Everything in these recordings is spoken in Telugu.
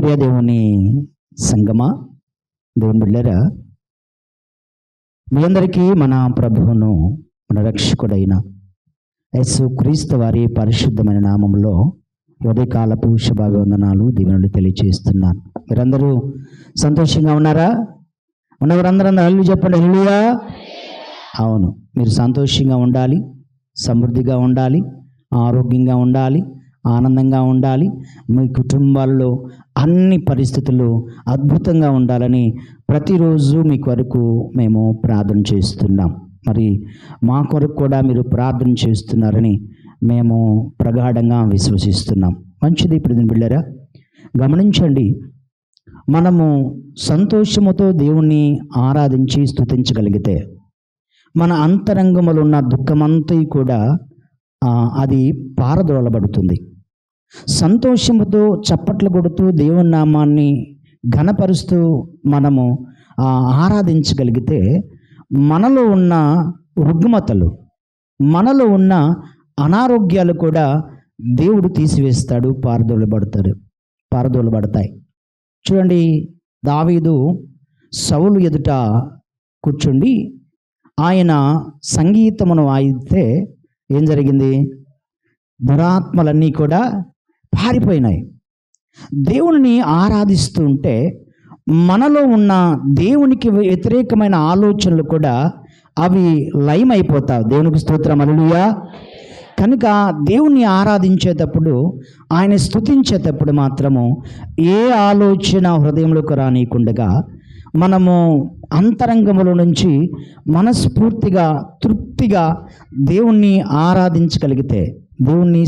ప్రియ దేవుని సంగమా, దేవుని బిడ్డలారా, మీ అందరికీ మన ప్రభువును మన రక్షకుడైన యేసు క్రీస్తు వారి పరిశుద్ధమైన నామంలో ఉదయకాలపు శుభాభివందనాలు, దీవెనలు తెలియజేస్తున్నాను. మీరందరూ సంతోషంగా ఉన్నారా? ఉన్నవారందరూ హల్లెలూయా చెప్పండి. హల్లెలూయా. అవును, మీరు సంతోషంగా ఉండాలి, సమృద్ధిగా ఉండాలి, ఆరోగ్యంగా ఉండాలి, ఆనందంగా ఉండాలి. మీ కుటుంబాల్లో అన్ని పరిస్థితులు అద్భుతంగా ఉండాలని ప్రతిరోజు మీ కొరకు మేము ప్రార్థన చేస్తున్నాం. మరి మా కొరకు కూడా మీరు ప్రార్థన చేస్తున్నారని మేము ప్రగాఢంగా విశ్వసిస్తున్నాం. మంచిది. ఇప్పుడు బిడ్డలారా, గమనించండి, మనము సంతోషముతో దేవుణ్ణి ఆరాధించి స్తుతించగలిగితే మన అంతరంగములో ఉన్న దుఃఖమంతా కూడా అది పారదోలబడుతుంది. సంతోషముతో చప్పట్లు కొడుతూ దేవుని నామాన్ని ఘనపరుస్తూ మనము ఆరాధించగలిగితే మనలో ఉన్న రుగ్మతలు, మనలో ఉన్న అనారోగ్యాలు కూడా దేవుడు తీసివేస్తాడు, పారదోలబడతాయి. చూడండి, దావీదు సౌలు ఎదుట కూర్చుండి ఆయన సంగీతమును వాయిస్తే ఏం జరిగింది? దురాత్మలన్నీ కూడా పారిపోయినాయి. దేవుని ఆరాధిస్తూ ఉంటే మనలో ఉన్న దేవునికి వ్యతిరేకమైన ఆలోచనలు కూడా అవి లయమైపోతాయి. దేవునికి స్తోత్రం, హల్లెలూయా. కనుక దేవుణ్ణి ఆరాధించేటప్పుడు, ఆయన స్తుతించేటప్పుడు మాత్రము ఏ ఆలోచన హృదయంలోకి రానియకుండగా మనము అంతరంగముల నుంచి మనస్ఫూర్తిగా తృప్తిగా దేవుణ్ణి ఆరాధించగలిగితే, దేవుణ్ణి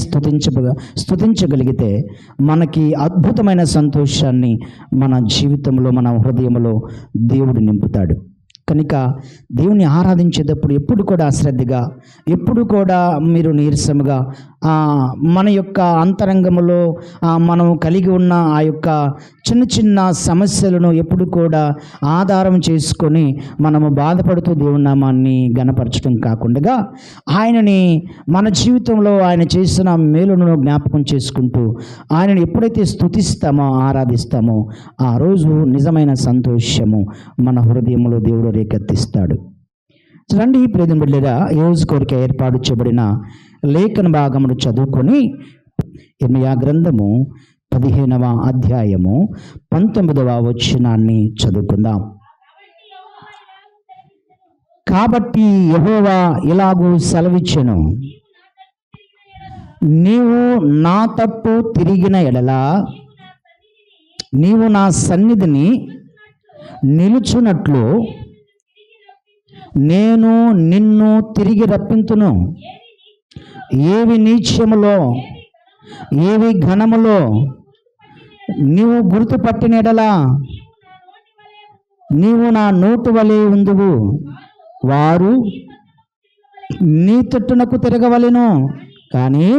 స్తుతించగలిగితే మనకి అద్భుతమైన సంతోషాన్ని మన జీవితంలో, మన హృదయంలో దేవుడు నింపుతాడు. కనుక దేవుని ఆరాధించేటప్పుడు ఎప్పుడు కూడా అశ్రద్ధగా, ఎప్పుడు కూడా మీరు నీరసముగా మన యొక్క అంతరంగములో మనం కలిగి ఉన్న ఆ యొక్క చిన్న చిన్న సమస్యలను ఎప్పుడు కూడా ఆధారం చేసుకొని మనము బాధపడుతూ దేవుని నామాన్ని ఘనపరచడం కాకుండా ఆయనని మన జీవితంలో ఆయన చేసిన మేలును జ్ఞాపకం చేసుకుంటూ ఆయనను ఎప్పుడైతే స్తుతిస్తామో, ఆరాధిస్తామో ఆ రోజు నిజమైన సంతోషము మన హృదయంలో దేవుడు రేకెత్తిస్తాడు. రండి ప్రియమైన బిడ్డలారా, ఈ రోజు కొరకు ఏర్పాటు చేయబడిన లేఖన భాగమును చదువుకొని యెర్మయా గ్రంథము 15వ అధ్యాయము 19వ వచనాన్ని చదువుకుందాం. కాబట్టి యెహోవా ఇలాగూ సెలవిచ్చెను, నీవు నా తట్టు తిరిగిన ఎడల నీవు నా సన్నిధిని నిలుచున్నట్లు నేను నిన్ను తిరిగి రప్పింతును. ఏవి నీచములో, ఏవి ఘనములో నీవు గుర్తుపట్టిన ఎడల నీవు నా నోటి వలె ఉందువు. వారు నీ తట్టునకు తిరగవలెను, కానీ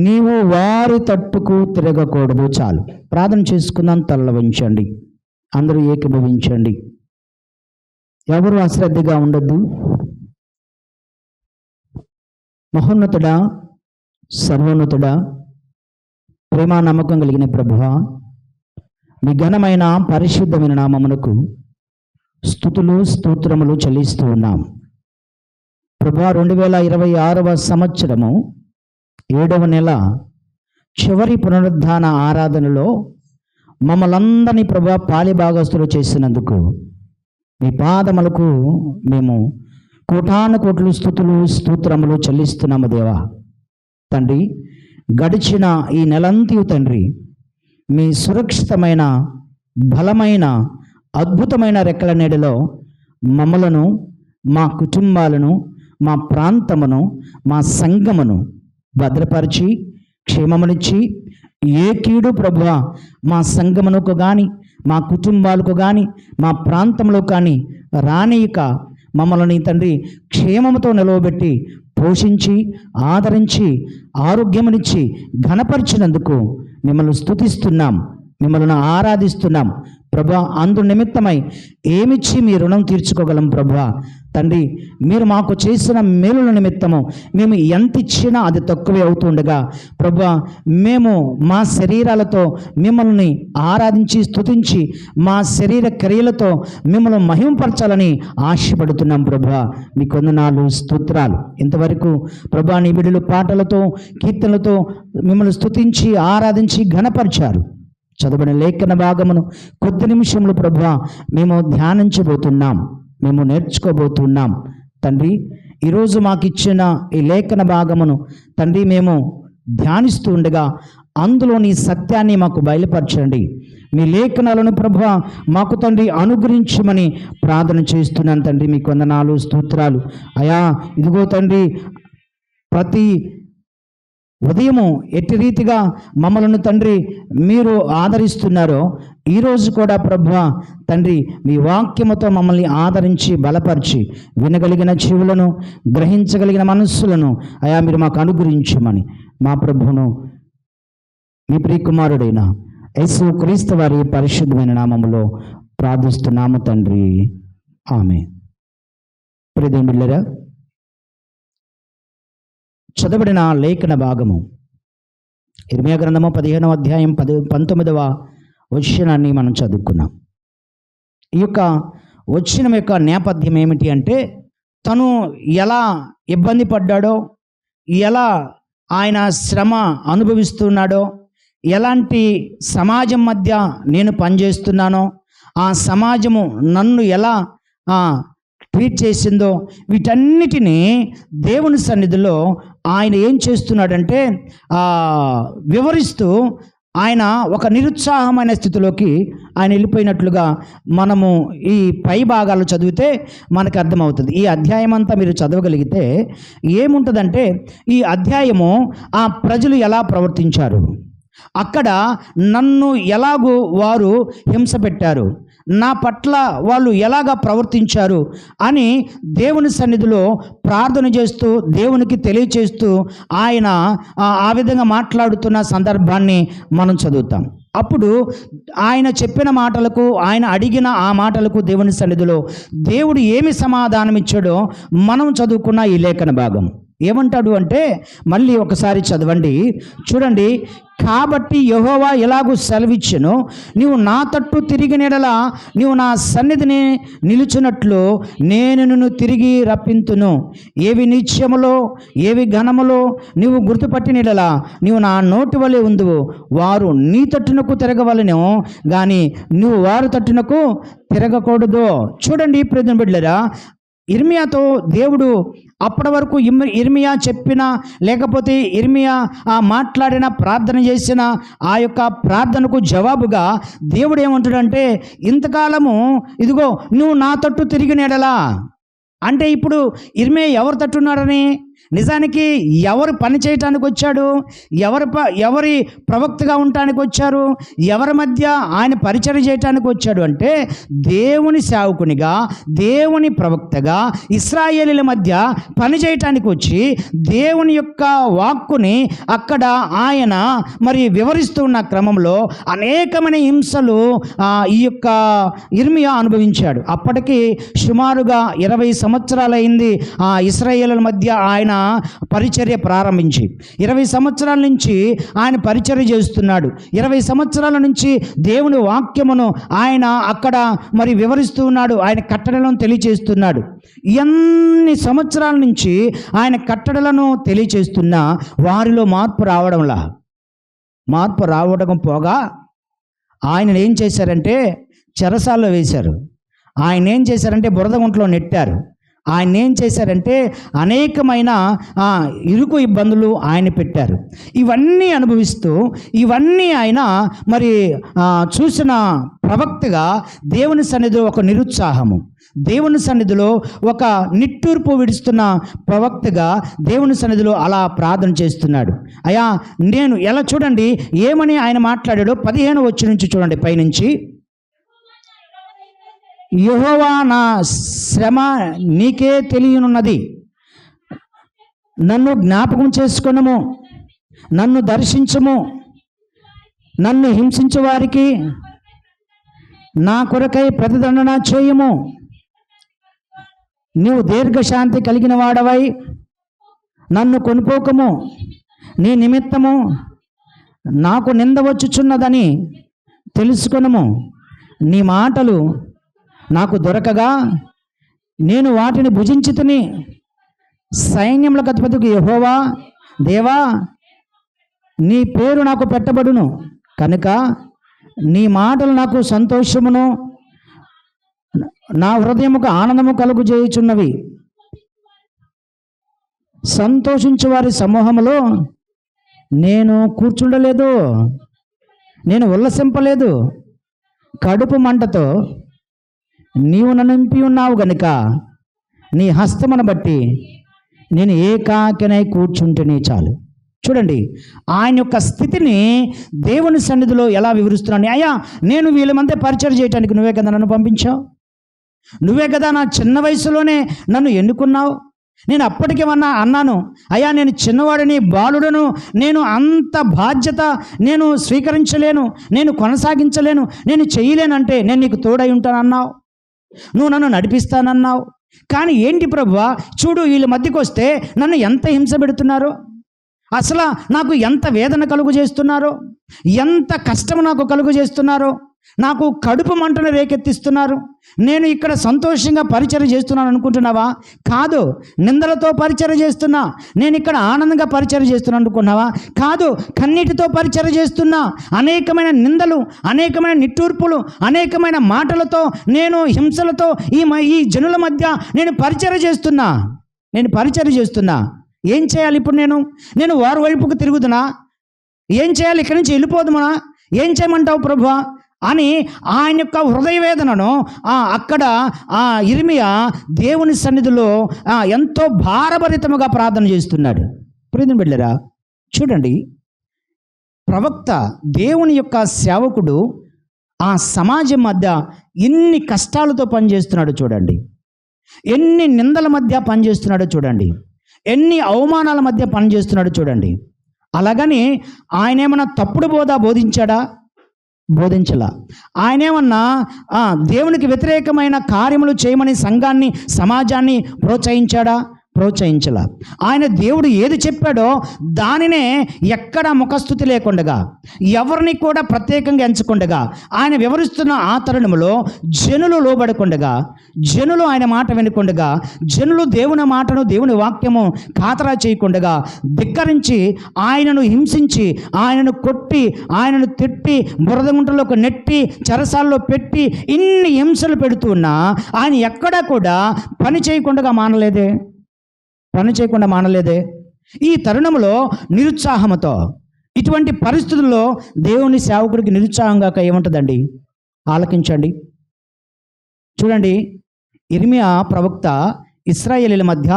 నీవు వారి తట్టుకు తిరగకూడదు. చాలు, ప్రార్థన చేసుకుందాం. తల్ల వంచండి, అందరూ ఏకీభవించండి. ఎవరు అశ్రద్ధగా ఉండద్దు. మహోన్నతుడా, సర్వోన్నతుడా, ప్రేమ నమ్మకం కలిగిన ప్రభువా, మీ ఘనమైన పరిశుద్ధమైన నామమునకు స్తుతులు స్తోత్రములు చెల్లిస్తూ ఉన్నాం. ప్రభువా, 2026వ సంవత్సరము 7వ నెల చివరి పునరుద్ధాన ఆరాధనలో మమ్మల్ందరినీ ప్రభువా పాలిభాగస్తులు చేసినందుకు మీ పాదములకు మేము కోటాను కోట్లు స్తుతులు స్తోత్రములు చెల్లిస్తున్నాము. దేవా తండ్రి, గడిచిన ఈ నెలంతయు తండ్రి మీ సురక్షితమైన బలమైన అద్భుతమైన రెక్కల నీడలో మమ్మలను, మా కుటుంబాలను, మా ప్రాంతమును, మా సంఘమును భద్రపరిచి క్షేమమునిచ్చి ఏ కీడు ప్రభువా మా సంఘమునకు కానీ, మా కుటుంబాలకు కానీ, మా ప్రాంతంలో కానీ రానియక మమ్మల్ని తండ్రి క్షేమముతో నిలవబెట్టి పోషించి ఆదరించి ఆరోగ్యమునిచ్చి ఘనపరిచినందుకు మిమ్మల్ని స్తుతిస్తున్నాం, మిమ్మల్ని ఆరాధిస్తున్నాం. ప్రభా, అందు నిమిత్తమై ఏమిచ్చి మీ రుణం తీర్చుకోగలం ప్రభా. తండ్రి, మీరు మాకు చేసిన మేలుల నిమిత్తము మేము ఎంత ఇచ్చినా అది తక్కువే అవుతుండగా ప్రభా, మేము మా శరీరాలతో మిమ్మల్ని ఆరాధించి స్తుతించి మా శరీర క్రియలతో మిమ్మల్ని మహింపరచాలని ఆశపడుతున్నాం ప్రభా. మీకు వందనాలు, స్తోత్రాలు. ఇంతవరకు ప్రభా నీ బిడ్డలు పాటలతో కీర్తనలతో మిమ్మల్ని స్తుతించి ఆరాధించి ఘనపరిచారు. చదవని లేఖన భాగమును కొద్ది నిమిషములు ప్రభువా మేము ధ్యానించబోతున్నాం, మేము నేర్చుకోబోతున్నాం. తండ్రి, ఈరోజు మాకు ఇచ్చిన ఈ లేఖన భాగమును తండ్రి మేము ధ్యానిస్తూ ఉండగా అందులో నీ సత్యాన్ని మాకు బయలుపరచండి. మీ లేఖనాలను ప్రభువా మాకు తండ్రి అనుగ్రహించమని ప్రార్థన చేస్తున్నాను తండ్రి. మీకు వందనాలు, స్తోత్రాలు. అయా ఇదిగో తండ్రి, ప్రతి ఉదయము ఎట్టి రీతిగా మమ్మలను తండ్రి మీరు ఆదరిస్తున్నారో ఈరోజు కూడా ప్రభువా తండ్రి మీ వాక్యముతో మమ్మల్ని ఆదరించి బలపరిచి వినగలిగిన చెవులను గ్రహించగలిగిన మనస్సులను అయా మీరు మాకు అనుగ్రహించమని మా ప్రభువును మీ ప్రియకుమారుడైన యేసు క్రీస్తు వారి పరిశుద్ధమైన నామములో ప్రార్థిస్తున్నాము తండ్రి, ఆమేన్. ప్రియదేవులారా, చదవబడిన లేఖన భాగము ఇర్మీయా గ్రంథము 15వ అధ్యాయం 19వ వచనాన్ని మనం చదువుకున్నాం. ఈ యొక్క వచనం యొక్క నేపథ్యం ఏమిటి అంటే, తను ఎలా ఇబ్బంది పడ్డాడో, ఎలా ఆయన శ్రమ అనుభవిస్తున్నాడో, ఎలాంటి సమాజం మధ్య నేను పనిచేస్తున్నానో, ఆ సమాజము నన్ను ఎలా ట్రీట్ చేసిందో, వీటన్నిటినీ దేవుని సన్నిధిలో ఆయన ఏం చేస్తున్నాడంటే వివరిస్తూ ఆయన ఒక నిరుత్సాహమైన స్థితిలోకి ఆయన వెళ్ళిపోయినట్లుగా మనము ఈ పై భాగాలు చదివితే మనకు అర్థమవుతుంది. ఈ అధ్యాయం అంతా మీరు చదవగలిగితే ఏముంటుందంటే, ఈ అధ్యాయము ఆ ప్రజలు ఎలా ప్రవర్తించారు, అక్కడ నన్ను ఎలాగూ వారు హింస పెట్టారు, నా పట్ల వాళ్ళు ఎలాగా ప్రవర్తించారు అని దేవుని సన్నిధిలో ప్రార్థన చేస్తూ దేవునికి తెలియచేస్తూ ఆయన ఆ విధంగా మాట్లాడుతున్న సందర్భాన్ని మనం చదువుతాం. అప్పుడు ఆయన చెప్పిన మాటలకు, ఆయన అడిగిన ఆ మాటలకు దేవుని సన్నిధిలో దేవుడు ఏమి సమాధానం ఇచ్చాడో మనం చదువుకున్న ఈ లేఖన భాగం. ఏమంటాడు అంటే, మళ్ళీ ఒకసారి చదవండి, చూడండి. కాబట్టి యెహోవా ఎలాగూ సెలవిచ్చెను, నీవు నా తట్టు తిరిగిన యెడల నీవు నా సన్నిధిని నిలుచున్నట్లు నేను నిన్ను తిరిగి రప్పింతును. ఏవి నిత్యములో ఏవి ఘనములో నీవు గుర్తుపట్టిన యెడల నీవు నా నోటి వలె ఉందువు. వారు నీ తట్టునకు తిరగవలెను కానీ నువ్వు వారి తట్టునకు తిరగకూడదు. చూడండి ప్రియమైన బిడ్డలారా, ఇర్మీయాతో దేవుడు అప్పటి వరకు ఇర్మీయా చెప్పిన, లేకపోతే ఇర్మీయా మాట్లాడిన, ప్రార్థన చేసిన ఆ యొక్క ప్రార్థనకు జవాబుగా దేవుడు ఏమంటాడంటే, ఇంతకాలము ఇదిగో నువ్వు నా తట్టు తిరిగిన యెడల అంటే ఇప్పుడు ఇర్మీయా ఎవరు తట్టున్నాడని, నిజానికి ఎవరు పని చేయటానికి వచ్చాడు, ఎవరి ప్రవక్తగా ఉండటానికి వచ్చారు, ఎవరి మధ్య ఆయన పరిచయం చేయటానికి వచ్చాడు అంటే, దేవుని సేవకునిగా, దేవుని ప్రవక్తగా ఇశ్రాయేలీల మధ్య పని చేయటానికి వచ్చి దేవుని యొక్క వాక్కుని అక్కడ ఆయన మరి వివరిస్తూ ఉన్న క్రమంలో అనేకమైన హింసలు ఈ యొక్క ఇర్మీయా అనుభవించాడు. అప్పటికి సుమారుగా 20 సంవత్సరాలైంది ఆ ఇశ్రాయేలీల మధ్య ఆయన పరిచర్య ప్రారంభించి. 20 సంవత్సరాల నుంచి ఆయన పరిచర్య చేస్తున్నాడు. 20 సంవత్సరాల నుంచి దేవుని వాక్యమును ఆయన అక్కడ మరి వివరిస్తూ ఉన్నాడు, ఆయన కట్టడలను తెలియచేస్తున్నాడు. ఎన్ని సంవత్సరాల నుంచి ఆయన కట్టడలను తెలియచేస్తున్నా వారిలో మార్పు రావడం పోగా ఆయన ఏం చేశారంటే చెరసాల్లో వేశారు. ఆయన ఏం చేశారంటే బురద గుంటలో నెట్టారు. ఆయన ఏం చేశారంటే అనేకమైన ఇరుకు ఇబ్బందులు ఆయన పెట్టారు. ఇవన్నీ అనుభవిస్తూ ఇవన్నీ ఆయన మరి చూసిన ప్రవక్తగా దేవుని సన్నిధిలో ఒక నిరుత్సాహము, దేవుని సన్నిధిలో ఒక నిట్టూర్పు విడుస్తున్న ప్రవక్తగా దేవుని సన్నిధిలో అలా ప్రార్థన చేస్తున్నాడు. అయ్యా నేను ఎలా, చూడండి ఏమని ఆయన మాట్లాడాడో 15వ వచనం నుంచి చూడండి, పైనుంచి. యెహోవా నా శ్రమ నీకే తెలియనున్నది, నన్ను జ్ఞాపకం చేసుకొనుము, నన్ను దర్శించుము, నన్ను హింసించు వారికి నా కొరకై ప్రతిదండన చేయము. నీవు దీర్ఘశాంతి కలిగిన వాడవై నన్ను కొనుకోకము. నీ నిమిత్తము నాకు నింద వచ్చుచున్నదని తెలుసుకొనుము. నీ మాటలు నాకు దొరకగా నేను వాటిని భుజించితిని. సైన్యములకు అధిపతికి యెహోవా దేవా, నీ పేరు నాకు పెట్టబడును కనుక నీ మాటలు నాకు సంతోషమును నా హృదయముకు ఆనందము కలుగు చేయుచున్నవి. సంతోషించు వారి సమూహములో నేను కూర్చుండలేదు, నేను ఉల్లసింపలేదు. కడుపు మంటతో నీవు నన్ను నింపి ఉన్నావు గనుక నీ హస్తమును బట్టి నేను ఏకాకినై కూర్చుంటేనే చాలు. చూడండి ఆయన యొక్క స్థితిని దేవుని సన్నిధిలో ఎలా వివరిస్తున్నాను. అయ్యా, నేను వీళ్ళ మధ్య పరిచయం చేయడానికి నువ్వే కదా నన్ను పంపించావు, నువ్వే కదా నా చిన్న వయసులోనే నన్ను ఎన్నుకున్నావు. నేను అప్పటికేమన్నా అన్నాను, అయ్యా నేను చిన్నవాడిని, బాలుడను, నేను అంత బాధ్యత నేను స్వీకరించలేను, నేను కొనసాగించలేను, నేను చేయలేనంటే నేను నీకు తోడై ఉంటానన్నావు, నువ్వు నన్ను నడిపిస్తానన్నావు. కానీ ఏంటి ప్రభువా, చూడు వీళ్ళ మధ్యకు వస్తే నన్ను ఎంత హింస పెడుతున్నారో, అసలు నాకు ఎంత వేదన కలుగు చేస్తున్నారో, ఎంత కష్టము నాకు కలుగు చేస్తున్నారో, నాకు కడుపు మంటను రేకెత్తిస్తున్నారు. నేను ఇక్కడ సంతోషంగా పరిచర్య చేస్తున్నాను అనుకుంటున్నావా? కాదు, నిందలతో పరిచర్య చేస్తున్నా. నేను ఇక్కడ ఆనందంగా పరిచర్య చేస్తున్నాను అనుకున్నావా? కాదు, కన్నీటితో పరిచర్య చేస్తున్నా. అనేకమైన నిందలు, అనేకమైన నిట్టూర్పులు, అనేకమైన మాటలతో, నేను హింసలతో ఈ జనుల మధ్య నేను పరిచర్య చేస్తున్నా. ఏం చేయాలి ఇప్పుడు? నేను వారి వైపుకు తిరుగుతున్నా. ఏం చేయాలి? ఇక్కడి నుంచి వెళ్ళిపోదుమా? ఏం చేయమంటావు ప్రభువా అని ఆయన యొక్క హృదయ వేదనను అక్కడ ఇర్మియా దేవుని సన్నిధిలో ఎంతో భారభరితముగా ప్రార్థన చేస్తున్నాడు. ప్రియమైన బిడ్డలారా, చూడండి, ప్రవక్త దేవుని యొక్క సేవకుడు ఆ సమాజం మధ్య ఎన్ని కష్టాలతో పనిచేస్తున్నాడో చూడండి, ఎన్ని నిందల మధ్య పనిచేస్తున్నాడో చూడండి, ఎన్ని అవమానాల మధ్య పనిచేస్తున్నాడో చూడండి. అలాగని ఆయన ఏమన్నా తప్పుడు బోధించాడా? బోధించలా. ఆయనేమన్నా దేవునికి వ్యతిరేకమైన కార్యములు చేయమని సంఘాన్ని, సమాజాన్ని ప్రోత్సహించాడా? ప్రోత్సహించలా. ఆయన దేవుడు ఏది చెప్పాడో దానినే ఎక్కడ ముఖస్థుతి లేకుండగా, ఎవరిని కూడా ప్రత్యేకంగా ఎంచకుండగా ఆయన వివరిస్తున్న ఆ తరుణంలో జనులు లోబడకుండగా, జనులు ఆయన మాట వినకుండగా, జనులు దేవుని మాటను, దేవుని వాక్యము ఖాతరా చేయకుండగా ధిక్కరించి ఆయనను హింసించి, ఆయనను కొట్టి, ఆయనను తిట్టి, బురదగుంటలోకి నెట్టి, చెరసాల్లో పెట్టి ఇన్ని హింసలు పెడుతున్నా ఆయన ఎక్కడా కూడా పని చేయకుండా మానలేదే. ఈ తరుణంలో నిరుత్సాహంతో, ఇటువంటి పరిస్థితుల్లో దేవుని సేవకుడికి నిరుత్సాహంగా ఏముంటుందండి? ఆలకించండి. చూడండి, ఇర్మియా ప్రవక్త ఇశ్రాయేలీల మధ్య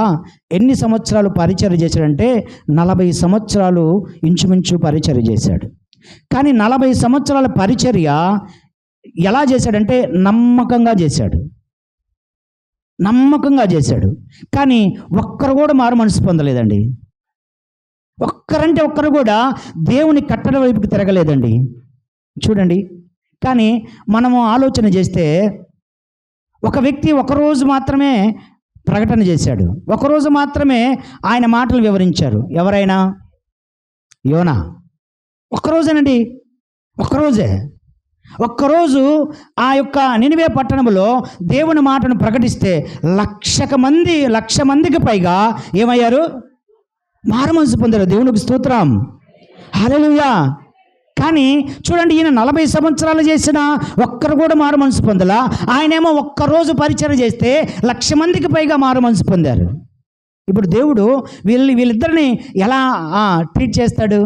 ఎన్ని సంవత్సరాలు పరిచర్య చేశాడంటే 40 సంవత్సరాలు ఇంచుమించు పరిచర్య చేశాడు. కానీ 40 సంవత్సరాల పరిచర్య ఎలా చేశాడంటే నమ్మకంగా చేశాడు. కానీ ఒక్కరు కూడా మారు మనసు పొందలేదండి. ఒక్కరు కూడా దేవుని కట్టడ వైపుకి తిరగలేదండి. చూడండి, కానీ మనము ఆలోచన చేస్తే ఒక వ్యక్తి ఒకరోజు మాత్రమే ప్రకటన చేశాడు, ఒకరోజు మాత్రమే ఆయన మాటలు వివరించారు. ఎవరైనా? యోనా. ఒక్కరోజేనండి, ఒక్కరోజు ఆ యొక్క నినివే పట్టణంలో దేవుని మాటను ప్రకటిస్తే 1,00,000 మందికి పైగా ఏమయ్యారు? మారుమనసు పొందారు. దేవునికి స్తోత్రం, హల్లెలూయా. కానీ చూడండి, ఈయన 40 సంవత్సరాలు చేసిన ఒక్కరు కూడా మారు మనసు పొందలా. ఆయనేమో ఒక్కరోజు పరిచయం చేస్తే 1,00,000 మందికి పైగా మారు మనసు పొందారు. ఇప్పుడు దేవుడు వీళ్ళిద్దరిని ఎలా ట్రీట్ చేస్తాడు?